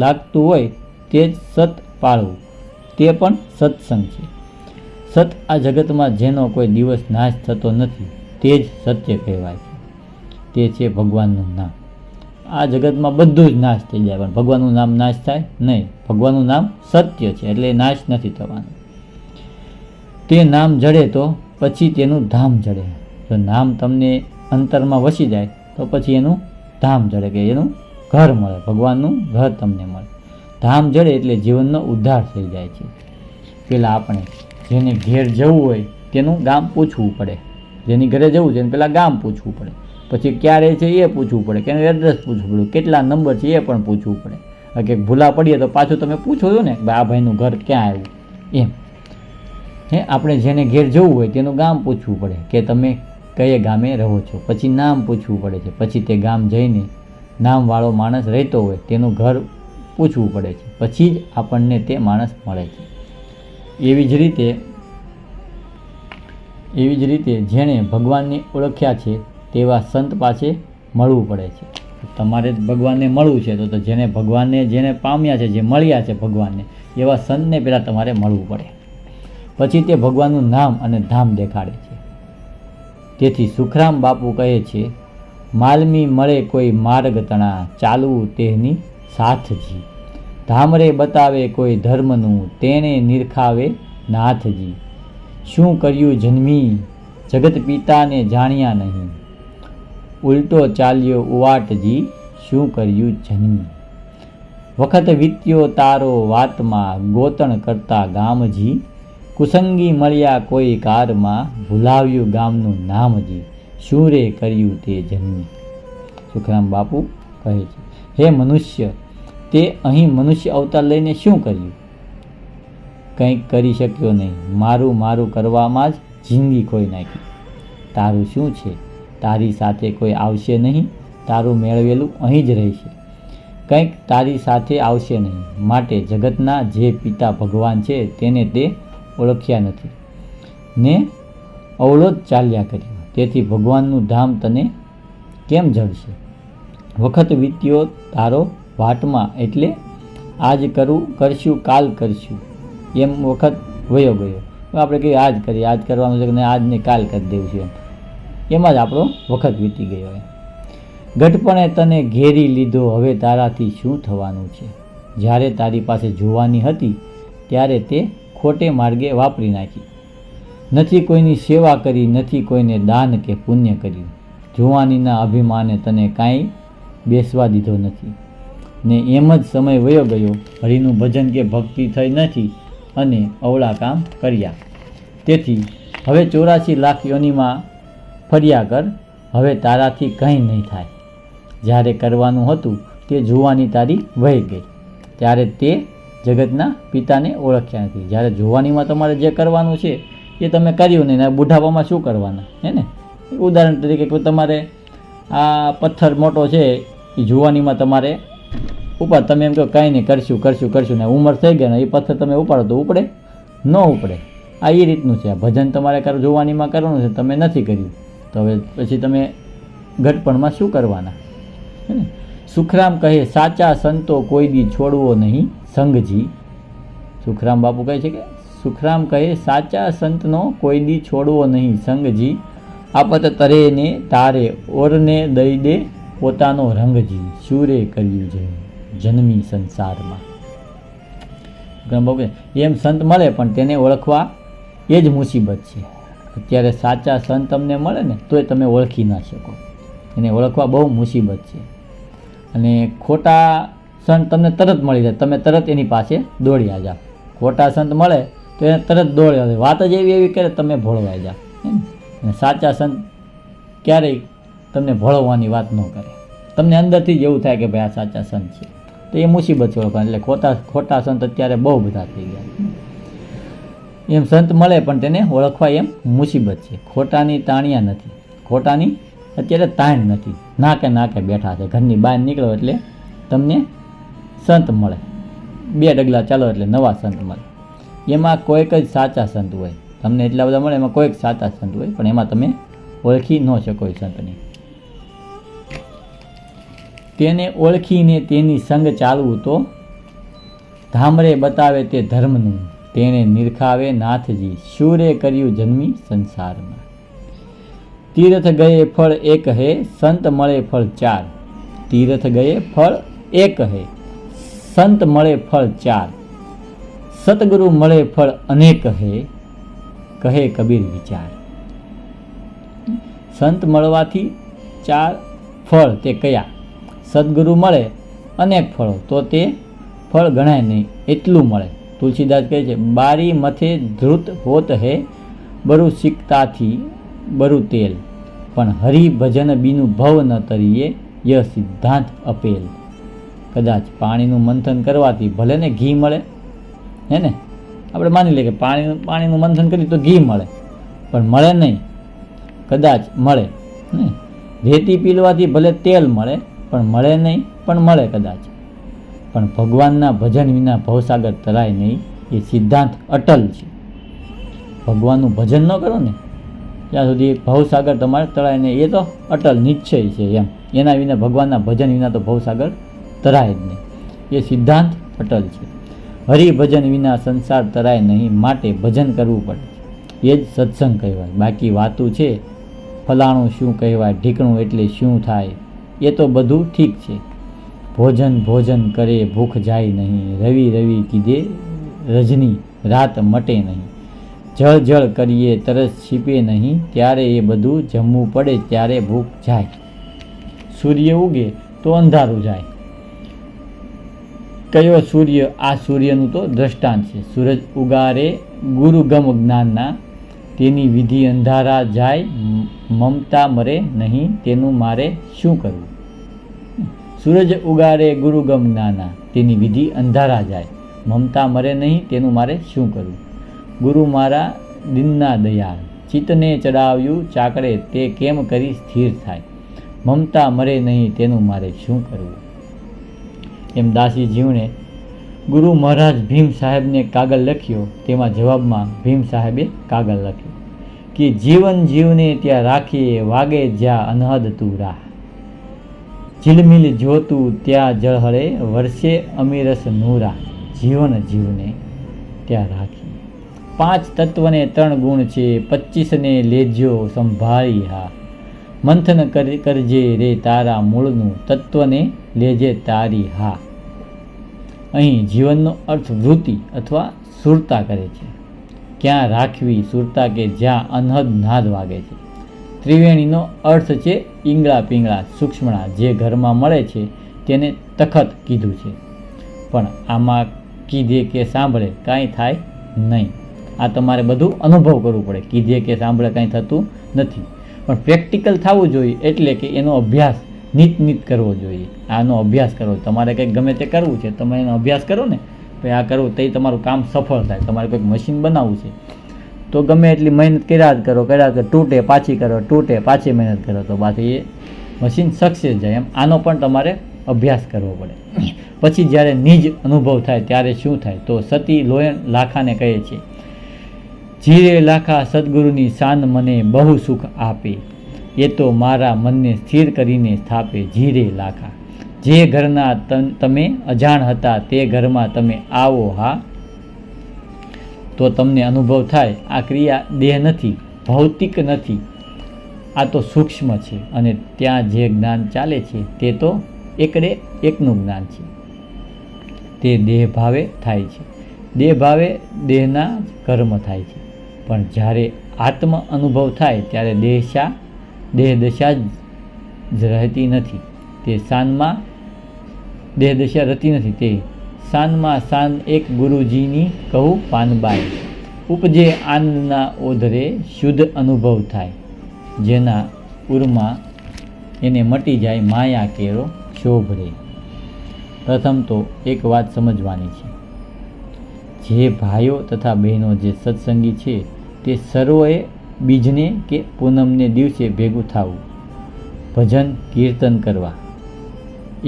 લાગતું હોય તે જ સત પાળવું, તે પણ સત્સંગ છે. સત આ જગતમાં જેનો કોઈ દિવસ નાશ થતો નથી, તે જ સત્ય કહેવાય છે. તે છે ભગવાનનું નામ. આ જગતમાં બધું જ નાશ થઈ જાય, પણ ભગવાનનું નામ નાશ થાય નહીં. ભગવાનનું નામ સત્ય છે, એટલે નાશ નથી થવાનું. તે નામ જડે તો પછી તેનું ધામ જડે. જો નામ તમને અંતરમાં વસી જાય તો પછી એનું ધામ જડે, કે એનું ઘર મળે, ભગવાનનું ઘર તમને મળે. ધામ જડે એટલે જીવનનો ઉદ્ધાર થઈ જાય છે. પેલા આપણે જેને ઘેર જવું હોય તેનું ગામ પૂછવું પડે. જેની ઘરે જવું છે એને પેલા ગામ પૂછવું પડે, પછી ક્યારે છે એ પૂછવું પડે, કે એનું એડ્રેસ પૂછવું પડે, કેટલા નંબર છે એ પણ પૂછવું પડે. કે ભૂલા પડીએ તો પાછું તમે પૂછો છો ને ભાઈ આ ભાઈનું ઘર ક્યાં આવ્યું એમ. આપણે જેને ઘેર જવું હોય તેનું ગામ પૂછવું પડે, કે તમે કયે ગામે રહો છો. પછી નામ પૂછવું પડે છે. પછી તે ગામ જઈને નામવાળો માણસ રહેતો હોય તેનું ઘર પૂછવું પડે છે. પછી જ આપણને તે માણસ મળે છે. એવી જ રીતે જેણે ભગવાનને ઓળખ્યા છે તેવા સંત પાસે મળવું પડે છે. તમારે ભગવાનને મળવું છે તો જેને પામ્યા છે, જે મળ્યા છે ભગવાનને, એવા સંતને પહેલાં તમારે મળવું પડે. પછી તે ભગવાનનું નામ અને ધામ દેખાડે છે. તેથી સુખરામ બાપુ કહે છે, માલમી મળે કોઈ માર્ગ તણા, ચાલવું તેની સાથજી. ધામરે બતાવે કોઈ ધર્મનું, તેણે નિરખાવે નાથજી. શું કર્યું જન્મી, જગત પિતાને જાણ્યા નહીં, ઉલટો ચાલ્યો ઉવાટજી, શું કર્યું જન્મી. વખત વીત્યો તારો વાતમાં, ગોતણ કરતા ગામજી, કુસંગી મળ્યા કોઈ કારમાં, ભૂલાવ્યું ગામનું નામજી, શું રે કર્યું તે જન્મી. સુખરામ બાપુ કહે છે, હે મનુષ્ય, તે અહીં મનુષ્ય અવતાર લઈને શું કર્યું? કંઈક કરી શક્યો નહીં. મારું મારું કરવામાં જ જિંદગી ખોઈ નાખી. તારું શું છે? તારી સાથે કોઈ આવશે નહીં. તારું મેળવેલું અહીં જ રહેશે. કંઈક તારી સાથે આવશે નહીં. માટે જગતના જે પિતા ભગવાન છે તેને તે ઓળખ્યા નથી ને અવળો જ ચાલ્યા કર્યો. તેથી ભગવાનનું ધામ તને કેમ જળશે? વખત વીત્યો તારો વાટમાં, એટલે આજ કરશું કાલ કરશું એમ વખત વયો ગયો. આપણે કહીએ આજ કરીએ, આજ કરવાનું છે કે આજ ને કાલ કરી દેવું છે, એમાં જ આપણો વખત વીતી ગયો. ગઢપણે તને ઘેરી લીધો, હવે તારાથી શું થવાનું છે? જ્યારે તારી પાસે જોવાની હતી ત્યારે તે ખોટે માર્ગે વાપરી નાખી. નથી કોઈની સેવા કરી, નથી કોઈને દાન કે પુણ્ય કર્યું. જુવાનીના અભિમાને તને કાંઈ બેસવા દીધો નથી ને એમ જ સમય વયો ગયો. હરિનું ભજન કે ભક્તિ થઈ નથી અને અવળા કામ કર્યા. તેથી હવે 84 લાખ યોનિમાં ફર્યા કર. હવે તારાથી કંઈ નહીં થાય. જ્યારે કરવાનું હતું તે જુવાની તારી વહી ગઈ. ત્યારે તે જગતના પિતાને ઓળખ્યા નથી. જ્યારે જુવાનીમાં તમારે જે કરવાનું છે એ તમે કર્યું નહીં, બુઢાપામાં શું કરવાના, હે ને? ઉદાહરણ તરીકે તમારે આ પથ્થર મોટો છે એ જુવાનીમાં તમારે ઉપર, તમે એમ કહો કંઈ નહીં કરશું કરશું કરશું ને ઉંમર થઈ ગયા ને એ પથ્થર તમે ઉપાડો તો ઉપડે ન ઉપડે. આ એ રીતનું છે. આ ભજન તમારે જુવાનીમાં કરવાનું છે, તમે નથી કર્યું તો હવે પછી તમે ઘટપણમાં શું કરવાના, હે ને? સુખરામ કહે, સાચા સંતો કોઈ દી છોડવો નહીં સંગજી. સુખરામ બાપુ કહે છે કે સુખરામ કહે, સાચા સંતનો કોઈ દી છોડવો નહીં સંગજી. આપત તરે ને તારે ઓરને દઈ દે પોતાનો રંગજી, શુરે કર્યું છે જન્મી સંસારમાં. સુખરામ બાપુ એમ સંત મળે પણ તેને ઓળખવા એ જ મુસીબત છે. અત્યારે સાચા સંત તમને મળે ને તોય તમે ઓળખી ના શકો. એને ઓળખવા બહુ મુસીબત છે. અને ખોટા સંત તમને તરત મળી જાય, તમે તરત એની પાસે દોડ્યા જાઓ. ખોટા સંત મળે તો એને તરત દોડ્યા જાય, વાત જ એવી કરે તમે ભોળવાઈ જાઓ. અને સાચા સંત ક્યારેય તમને ભોળવવાની વાત ન કરે. તમને અંદરથી જ એવું થાય કે ભાઈ આ સાચા સંત છે. તો એ મુસીબત છે ઓળખવાની. એટલે ખોટા સંત અત્યારે બહુ બધા થઈ ગયા. એમ સંત મળે પણ તેને ઓળખવા એમ મુસીબત છે. ખોટાની તાણિયા નથી. ખોટાની અત્યારે તાણ નથી. નાકે નાકે બેઠા છે. ઘરની બહાર નીકળો એટલે તમને સંત મળે. 2 ડગલા ચાલો એટલે નવા સંત મળે. એમાં કોઈક જ સાચા સંત હોય. તમને એટલા બધા મળે એમાં કોઈક સાચા સંત હોય, પણ એમાં તમે ઓળખી ન શકો એ સંતને. તેને ઓળખીને તેની સંગ ચાલવું તો ધામરે બતાવે તે ધર્મનું, તેણે નિરખાવે નાથજી, શુરે કર્યું જન્મી સંસારમાં. તીર્થ ગયે ફળ એક હે, સંત મળે ફળ 4. તીર્થ ગયે ફળ એક હે, સંત મળે ફળ 4. સતગુરુ મળે ફળ અનેક હે, કહે કબીર વિચાર. સંત મળવાથી 4 ફળ તે કયા? સદગુરુ મળે અનેક ફળો તો તે ફળ ગણાય નહીં એટલું મળે. તુલસીદાસ કહે છે, બારી મથે ધ્રુત હોત હે, બરુ સિકતાથી બરુ તેલ, પણ હરિભજન બીનું ભવ ન તરીએ, ય સિદ્ધાંત અપેલ. કદાચ પાણીનું મંથન કરવાથી ભલે ને ઘી મળે, હે ને? આપણે માની લઈએ કે પાણીનું મંથન કરીએ તો ઘી મળે, પણ મળે નહીં. કદાચ મળે ને. રેતી પીલવાથી ભલે તેલ મળે પણ મળે નહીં, પણ મળે કદાચ. પણ ભગવાનના ભજન વિના ભવસાગર તરાય નહીં, એ સિદ્ધાંત અટલ છે. ભગવાનનું ભજન ન કરો ને ત્યાં સુધી ભવસાગર તમારે તરાય નહીં, એ તો અટલ નિશ્ચય છે એમ. એના વિના ભગવાનના ભજન વિના તો ભવસાગર તરાય જ નહીં. એ સિદ્ધાંત અટલ છે. હરિભજન વિના સંસાર તરાય નહીં, માટે ભજન કરવું પડે. એ જ સત્સંગ કહેવાય. બાકી વાતું છે ફલાણું શું કહેવાય, ઢીકણું એટલે શું થાય, એ તો બધું ઠીક છે, ભોજન ભોજન કરે ભૂખ જાય નહીં, રવિ રવિ કીધે રજની રાત મટે નહીં, જળ જળ કરીએ તરસ છીપે નહીં, ત્યારે એ બધું જમવું પડે ત્યારે ભૂખ જાય. સૂર્ય ઉગે તો અંધારું જાય. કયો સૂર્ય? આ સૂર્યનું તો દ્રષ્ટાંત છે. સૂરજ ઉગારે ગુરુગમ જ્ઞાનના, તેની વિધિ અંધારા જાય, મમતા મરે નહીં, તેનું મારે શું કરવું? સૂરજ ઉગારે ગુરુગમ જ્ઞાના, તેની વિધિ અંધારા જાય, મમતા મરે નહીં, તેનું મારે શું કરવું? ગુરુ મારા દિનના દયાળ, ચિત્તને ચડાવ્યું ચાકડે, તે કેમ કરી સ્થિર થાય, મમતા મરે નહીં, તેનું મારે શું કરવું? એમ દાસી જીવને ગુરુ મહારાજ ભીમ સાહેબને કાગળ લખ્યો. તેમાં જવાબમાં ભીમ સાહેબે કાગળ લખ્યો કે જીવન જીવને ત્યાં રાખીએ, વાગે જ્યાં અનહદ તું રાહ, ઝીલમિલ જોતું ત્યાં જળહળે, વર્ષે અમીરસ નૂરા, જીવન જીવને ત્યાં રાખીએ. 5 તત્વને 3 ગુણ છે, 25ને લેજો સંભાળી હા, મંથન કરજે રે તારા મૂળનું, તત્વને લેજે તારી હા. અહીં જીવનનો અર્થ વૃત્તિ અથવા સુરતા કરે છે. ક્યાં રાખવી સુરતા કે જ્યાં અનહદ નાદ વાગે છે. ત્રિવેણીનો અર્થ છે ઈંગળા પિંગળા સૂક્ષ્મણા, જે ઘરમાં મળે છે તેને તખત કીધું છે. પણ આમાં કીધે કે સાંભળે કાંઈ થાય નહીં. આ તમારે બધું અનુભવ કરવું પડે. કીધે કે સાંભળે કાંઈ થતું નથી, પણ પ્રેક્ટિકલ થવું જોઈએ. એટલે કે એનો અભ્યાસ નીત કરવો જોઈએ. આનો અભ્યાસ કરવો. તમારે કંઈક ગમે તે કરવું છે, તમે એનો અભ્યાસ કરો ને, ભાઈ આ કરવું તો તમારું કામ સફળ થાય. તમારે કંઈક મશીન બનાવવું છે તો ગમે એટલી મહેનત કર્યા જ કરો, તૂટે પાછી કરો, તૂટે પાછી મહેનત કરો, તો પાછી એ મશીન સક્સેસ જાય. એમ આનો પણ તમારે અભ્યાસ કરવો પડે. પછી જ્યારે નિજ અનુભવ થાય ત્યારે શું થાય? તો સતી લોયણ લાખાને કહે છે, જીરે લાખા સદગુરુની શાન મને બહુ સુખ આપે, એ તો મારા મનને સ્થિર કરીને સ્થાપે. જીરે લાખા, જે ઘરના તમે અજાણ હતા તે ઘરમાં તમે આવો હા, તો તમને અનુભવ થાય. આ ક્રિયા દેહ નથી, ભૌતિક નથી, આ તો સૂક્ષ્મ છે. અને ત્યાં જે જ્ઞાન ચાલે છે તે તો એકડે એકનું જ્ઞાન છે. તે દેહ ભાવે થાય છે. દેહ ભાવે દેહના જ કર્મ થાય છે. પણ જ્યારે આત્મ અનુભવ થાય ત્યારે દેહ દશા જ રહેતી નથી. તે શાનમાં દેહ દશા રહેતી નથી. તે શાનમાં શાન એક ગુરુજીની કહું પાનબાઈ, ઉપજે આનંદના ઓધરે શુદ્ધ અનુભવ થાય, જેના ઉરમાં એને મટી જાય માયા કેરો શોભરે. પ્રથમ તો એક વાત સમજવાની છે, જે ભાઈઓ તથા બહેનો જે સત્સંગી છે તે સર્વએ બીજને કે પૂનમને દિવસે ભેગું થવું, ભજન કીર્તન કરવા,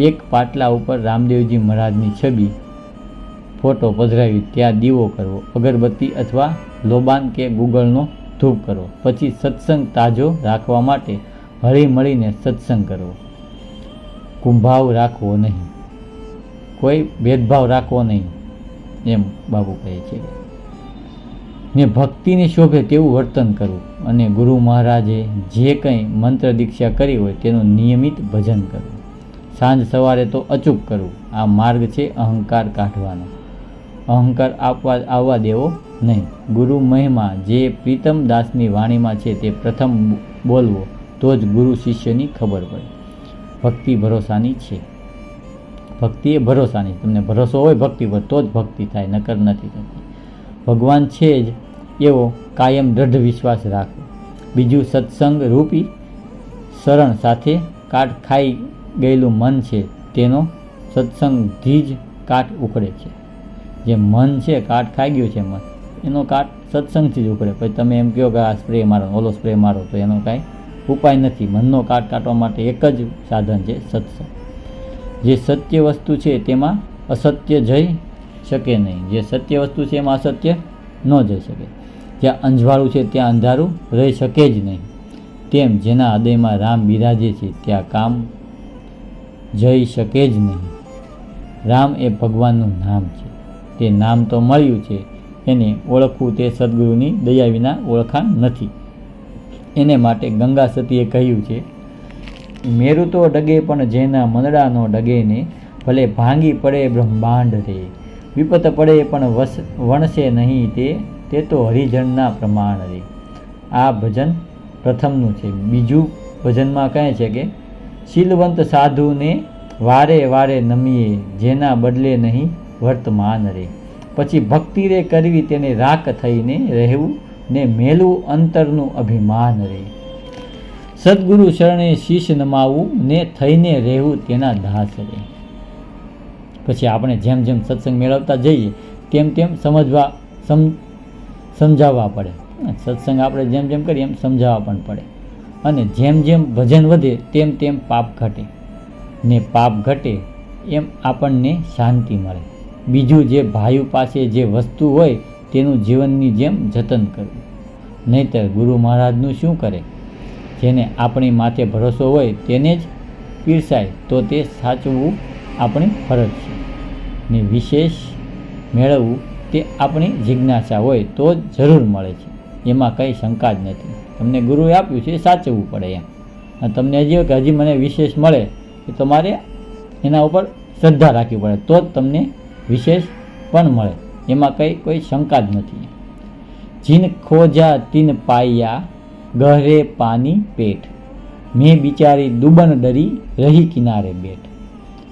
એક પાટલા ઉપર રામદેવજી મહારાજની છબી ફોટો પધરાવી ત્યાં દીવો કરવો, અગરબત્તી અથવા લોબાન કે ગુગળનો ધૂપ કરવો. પછી સત્સંગ તાજો રાખવા માટે હળી મળીને સત્સંગ કરવો. કુંભાવ રાખવો નહીં, કોઈ ભેદભાવ રાખવો નહીં, એમ બાબુ કહે છે. ને ભક્તિને શોભે તેવું વર્તન કરવું. અને ગુરુ મહારાજે જે કંઈ મંત્ર દીક્ષા કરી હોય તેનું નિયમિત ભજન કરવું. સાંજ સવારે તો અચૂક કરવું. આ માર્ગ છે અહંકાર કાઢવાનો. અહંકાર આવવા દેવો નહીં. ગુરુ મહિમા જે પ્રીતમ દાસની વાણીમાં છે તે પ્રથમ બોલવો, તો જ ગુરુ શિષ્યની ખબર પડે. ભક્તિ ભરોસાની છે. ભક્તિ એ ભરોસાની. તમને ભરોસો હોય ભક્તિ પર તો જ ભક્તિ થાય, નકર નથી થતી. ભગવાન છે જ એવો કાયમ દૃઢ વિશ્વાસ રાખવો. બીજું, સત્સંગ રૂપી શરણ સાથે કાટ ખાઈ ગયેલું મન છે તેનો સત્સંગથી જ કાટ ઉખડે છે. જે મન છે કાટ ખાઈ ગયું છે મન, એનો કાટ સત્સંગથી જ ઉખડે. પછી તમે એમ કહો કે આ સ્પ્રે મારો, ઓલો સ્પ્રે મારો, તો એનો કાંઈ ઉપાય નથી. મનનો કાટ કાઢવા માટે એક જ સાધન છે, સત્સંગ. જે સત્ય વસ્તુ છે તેમાં અસત્ય જઈ શકે નહીં. જે સત્ય વસ્તુ છે એમાં અસત્ય ન જઈ શકે. જ્યાં અંજવાળું છે ત્યાં અંધારું રહી શકે જ નહીં. તેમ જેના હૃદયમાં રામ બિરાજે છે ત્યાં કામ જઈ શકે જ નહીં. રામ એ ભગવાનનું નામ છે. તે નામ તો મળ્યું છે, એને ઓળખવું તે સદગુરુની દયા વિના ઓળખાણ નથી. એને માટે ગંગા સતીએ કહ્યું છે, મેરું તો ડગે પણ જેના મનડા નો ડગે ને, ભલે ભાંગી પડે બ્રહ્માંડ રે, વિપત પડે પણ વણશે નહીં તે તો હરિજનના પ્રમાણ રે. આ ભજન પ્રથમનું છે. બીજું ભજનમાં કહે છે કે શીલવંત સાધુને વારે વારે નમીએ, જેના બદલે નહીં વર્તમાન રે. પછી ભક્તિ રે કરવી તેને રાખ થઈને રહેવું, ને મેલવું અંતરનું અભિમાન રે. સદગુરુ શરણે શીશ નમાવું, ને થઈને રહેવું તેના દાસ રે. પછી આપણે જેમ જેમ સત્સંગ મેળવતા જઈએ તેમ તેમ સમજાવવા પડે. સત્સંગ આપણે જેમ જેમ કરીએ એમ સમજાવવા પણ પડે. અને જેમ જેમ ભજન વધે તેમ તેમ પાપ ઘટે, ને પાપ ઘટે એમ આપણને શાંતિ મળે. બીજું, જે ભાઈઓ પાસે જે વસ્તુ હોય તેનું જીવનની જેમ જતન કરવું. નહીંતર ગુરુ મહારાજનું શું કરે? જેને આપણી માથે ભરોસો હોય તેને જ પીરસાય તો તે સાચવવું આપણી ફરજ છે. ને વિશેષ મેળવવું તે આપણી જિજ્ઞાસા હોય તો જ જરૂર મળે છે. એમાં કંઈ શંકા જ નથી. તમને ગુરુએ આપ્યું છે એ સાચવવું પડે એમ. અને તમને હજી કે હજી મને વિશેષ મળે તો તમારે એના ઉપર શ્રદ્ધા રાખવી પડે તો જ તમને વિશેષ પણ મળે. એમાં કોઈ શંકા જ નથી. જીન ખોજા તીન પાયા, ગહરે પાની પેટ, મેં બિચારી દુબન ડરી રહી કિનારે બેઠ.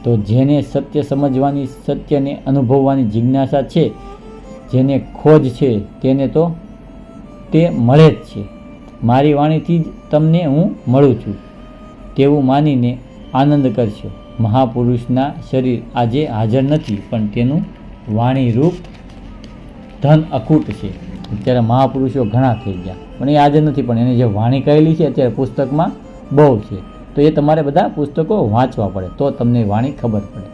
તો જેને સત્ય સમજવાની, સત્યને અનુભવવાની જિજ્ઞાસા છે, જેને ખોજ છે તેને તો તે મળે જ છે. મારી વાણીથી જ તમને હું મળું છું તેવું માનીને આનંદ કરશો. મહાપુરુષના શરીર આજે હાજર નથી, પણ તેનું વાણી રૂપ ધન અખૂટ છે. અત્યારે મહાપુરુષો ઘણા થઈ ગયા પણ એ હાજર નથી, પણ એને જે વાણી કહેલી છે અત્યારે પુસ્તકમાં બહુ છે. તો એ તમારે બધા પુસ્તકો વાંચવા પડે તો તમને વાણી ખબર પડે.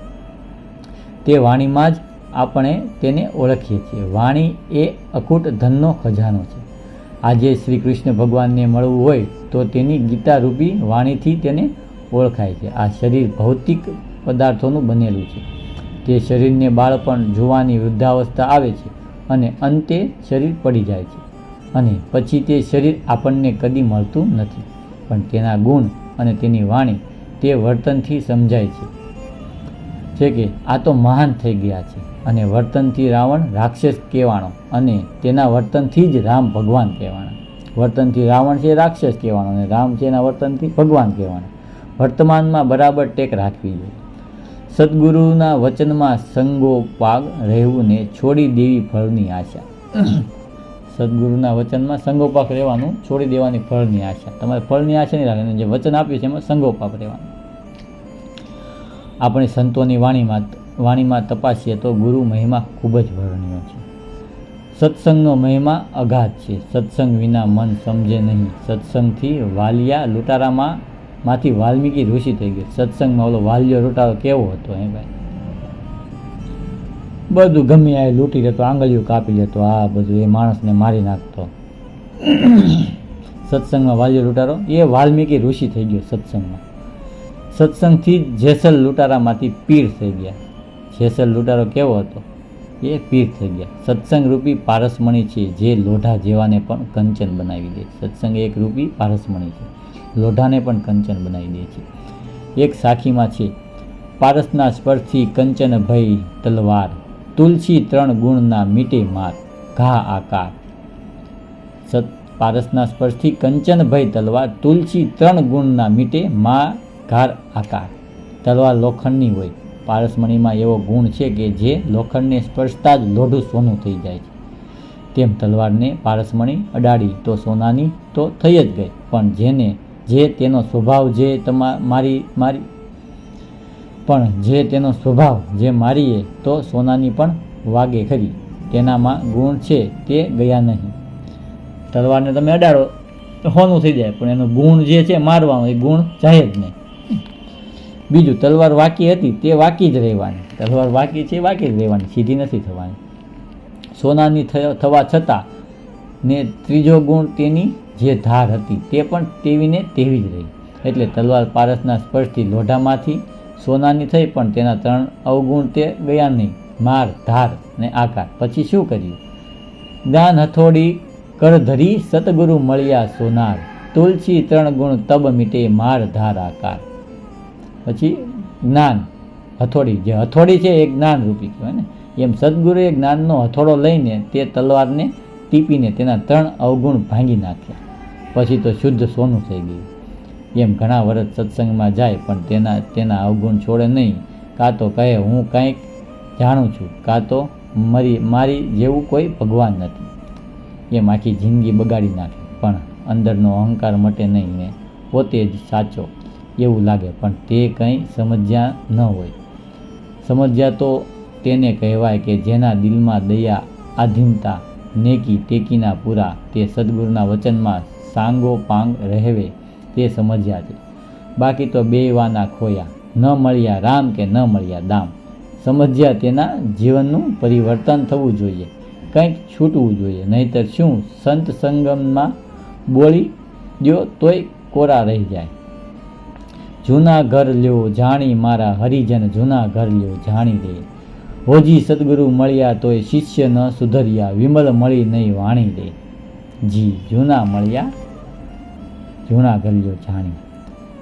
તે વાણીમાં જ આપણે તેને ઓળખીએ છીએ. વાણી એ અખૂટ ધનનો ખજાનો છે. આજે શ્રી કૃષ્ણ ભગવાનને મળવું હોય તો તેની ગીતા રૂપી વાણીથી તેને ઓળખાય છે. આ શરીર ભૌતિક પદાર્થોનું બનેલું છે. તે શરીરને બાળપણ, જુવાની, વૃદ્ધાવસ્થા આવે છે અને અંતે શરીર પડી જાય છે. અને પછી તે શરીર આપણને કદી મળતું નથી, પણ તેના ગુણ અને તેની વાણી, તે વર્તનથી સમજાય છે કે આ તો મહાન થઈ ગયા છે. અને વર્તનથી રાવણ રાક્ષસ કહેવાનો, અને તેના વર્તનથી જ રામ ભગવાન કહેવાના. વર્તનથી રાવણ છે રાક્ષસ કહેવાનો, અને રામ છે એના વર્તનથી ભગવાન કહેવાના. વર્તમાનમાં બરાબર ટેક રાખવી જોઈએ. સદગુરુના વચનમાં સંગોપાગ રહેવું, ને છોડી દેવી ફળની આશા. સદગુરુના વચનમાં સંગોપાક રહેવાનું, છોડી દેવાની ફળની આશા. તમારે ફળની આશા નહીં રાખવાની, જે વચન આપ્યું છે એમાં સંગોપાક રહેવાનું. આપણે સંતોની વાણીમાં તપાસીએ તો ગુરુ મહિમા ખૂબ જ વર્ણનીય છે. સત્સંગનો મહિમા અગાધ છે. સત્સંગ વિના મન સમજે નહીં. સત્સંગથી વાલિયા લૂંટારામાંથી વાલ્મીકી ઋષિ થઈ ગયો. સત્સંગમાં ઓલો વાલિયો લૂંટારો કેવો હતો હે ભાઈ? બધું ગમે આ લૂંટી લેતો, આંગળીઓ કાપી લેતો, આ બધું એ માણસને મારી નાખતો. સત્સંગમાં વાલિયો લૂંટારો એ વાલ્મીકી ઋષિ થઈ ગયો સત્સંગમાં. સત્સંગથી જેસલ લૂંટારામાંથી પીર થઈ ગયા. જેસલ લૂંટારો કેવો હતો? એ પીર થઈ ગયા. સત્સંગ રૂપી પારસમણી છે, જે લોઢા જેવાને પણ કંચન બનાવી દે. સત્સંગ એક રૂપી પારસમણી છે, લોઢાને પણ કંચન બનાવી દે છે. એક સાખીમાં છે, પારસના સ્પર્શથી કંચન ભય તલવાર, તુલસી 3 ગુણના મીટે માર, ઘા આકાર. પારસના સ્પર્શથી કંચન ભય તલવાર, તુલસી 3 ગુણના મીટે માર, ઘાર આકાર. તલવાર લોખંડની હોય. પારસમણીમાં એવો ગુણ છે કે જે લોખંડને સ્પર્શતા જ લોઢું સોનું થઈ જાય છે. તેમ તલવારને પારસમણી અડાડી તો સોનાની તો થઈ જ ગઈ, પણ જે તેનો સ્વભાવ જે મારીએ તો સોનાની પણ વાગે ખરી. તેનામાં ગુણ છે તે ગયા નહીં. તલવારને તમે અડાડો તો સોનું થઈ જાય, પણ એનો ગુણ જે છે મારવાનો એ ગુણ જાય જ નહીં. બીજું, તલવાર વાકી હતી તે વાકી જ રહેવાની. તલવાર વાકી છે વાકી જ રહેવાની, સીધી નથી થવાની. સોનાની થવા છતાં ને ત્રીજો ગુણ તેની જે ધાર હતી તે પણ તેવીને તેવી જ રહી. એટલે તલવાર પારસના સ્પર્શથી લોઢામાંથી સોનાની થઈ, પણ તેના 3 અવગુણ તે ગયા નહીં, માર, ધાર ને આકાર. પછી શું કર્યું? જ્ઞાન હથોડી કરધરી, સતગુરુ મળ્યા સોનાર, તુલસી 3 ગુણ તબ મીટે માર, ધાર આકાર. પછી જ્ઞાન હથોડી, જે હથોડી છે એ જ્ઞાન રૂપી કહેવાય ને, એમ સદગુરુએ જ્ઞાનનો હથોડો લઈને તે તલવારને ટીપીને તેના 3 અવગુણ ભાંગી નાખ્યા. પછી તો શુદ્ધ સોનું થઈ ગયું. એમ ઘણા વર્ષ સત્સંગમાં જાય પણ તેના અવગુણ છોડે નહીં. કાં તો કહે હું કંઈક જાણું છું, કાં તો મારી જેવું કોઈ ભગવાન નથી. એમ આખી જિંદગી બગાડી નાખે પણ અંદરનો અહંકાર મટે નહીં ને પોતે જ સાચો એવું લાગે. પણ તે કંઈ સમજ્યા ન હોય. સમજ્યા તો તેને કહેવાય કે જેના દિલમાં દયા, આધીનતા, નેકી, ટેકીના પૂરા, તે સદગુરુના વચનમાં સાંગો પાંગ રહેવે તે સમજ્યા છે. બાકી તો બેવાના ખોયા, ન મળ્યા રામ કે ન મળ્યા દામ. સમજ્યા તેના જીવનનું પરિવર્તન થવું જોઈએ, કંઈક છૂટવું જોઈએ. નહીંતર શું સંત સંગમમાં બોલી દ્યો તોય કોરા રહી જાય. જૂના ઘર લ્યો જાણી મારા હરિજન, જૂના ઘર લ્યો જાણી રે. હોજી સદગુરુ મળ્યા તોય શિષ્ય ન સુધર્યા, વિમલ મળી નહીં વાણી રે. જી જૂના મળ્યા જૂના ઘર લ્યો જાણી.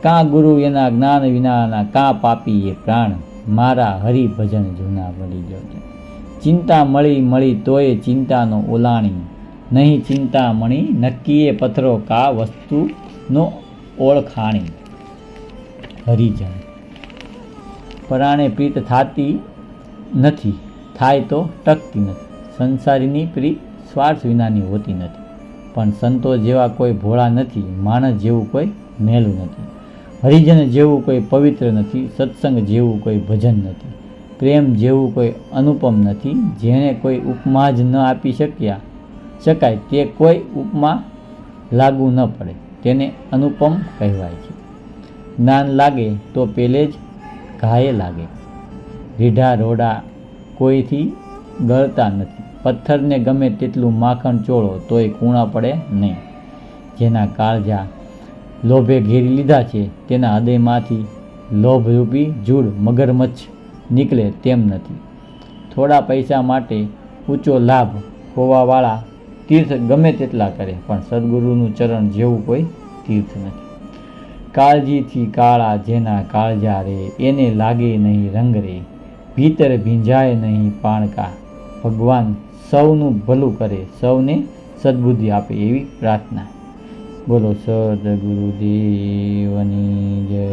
કાં ગુરુ એના જ્ઞાન વિનાના, કાં પાપી એ પ્રાણ, મારા હરિભજન જૂના મળી ગયો છે. ચિંતા મળી તોય ચિંતાનો ઓલાણી, નહીં ચિંતામણી નક્કીએ પથરો, કા વસ્તુનો ઓળખાણી. હરિજન પરાણે પ્રીત થાતી નથી, થાય તો ટકતી નથી. સંસારીની પ્રીત સ્વાર્થ વિનાની હોતી નથી. પણ સંતો જેવા કોઈ ભોળા નથી, માણસ જેવું કોઈ મેલું નથી, હરિજન જેવું કોઈ પવિત્ર નથી, સત્સંગ જેવું કોઈ ભજન નથી, પ્રેમ જેવું કોઈ અનુપમ નથી. જેણે કોઈ ઉપમા જ ન આપી શકાય તે કોઈ ઉપમા લાગુ ન પડે તેને અનુપમ કહેવાય છે. જ્ઞાન લાગે તો પેલે જ ઘાયે લાગે. રીઢા રોડા કોઈથી ગળતા નથી. પથ્થરને ગમે તેટલું માખણ ચોળો તોય કૂણા પડે નહીં. જેના કાળજા લોભે ઘેરી લીધા છે તેના હૃદયમાંથી લોભરૂપી જૂડ મગરમચ્છ નીકળે તેમ નથી. થોડા પૈસા માટે ઊંચો લાભ હોવાવાળા તીર્થ ગમે તેટલા કરે પણ સદગુરુનું ચરણ જેવું કોઈ તીર્થ નથી. કાળજીથી કાળા જેના કાળજા રે, એને લાગે નહીં રંગ રે. ભીતર ભીંજાય નહીં પાણકા, ભગવાન સૌનું ભલું કરે, સૌને સદબુદ્ધિ આપે એવી પ્રાર્થના. બોલો સદગુરુદેવની જય.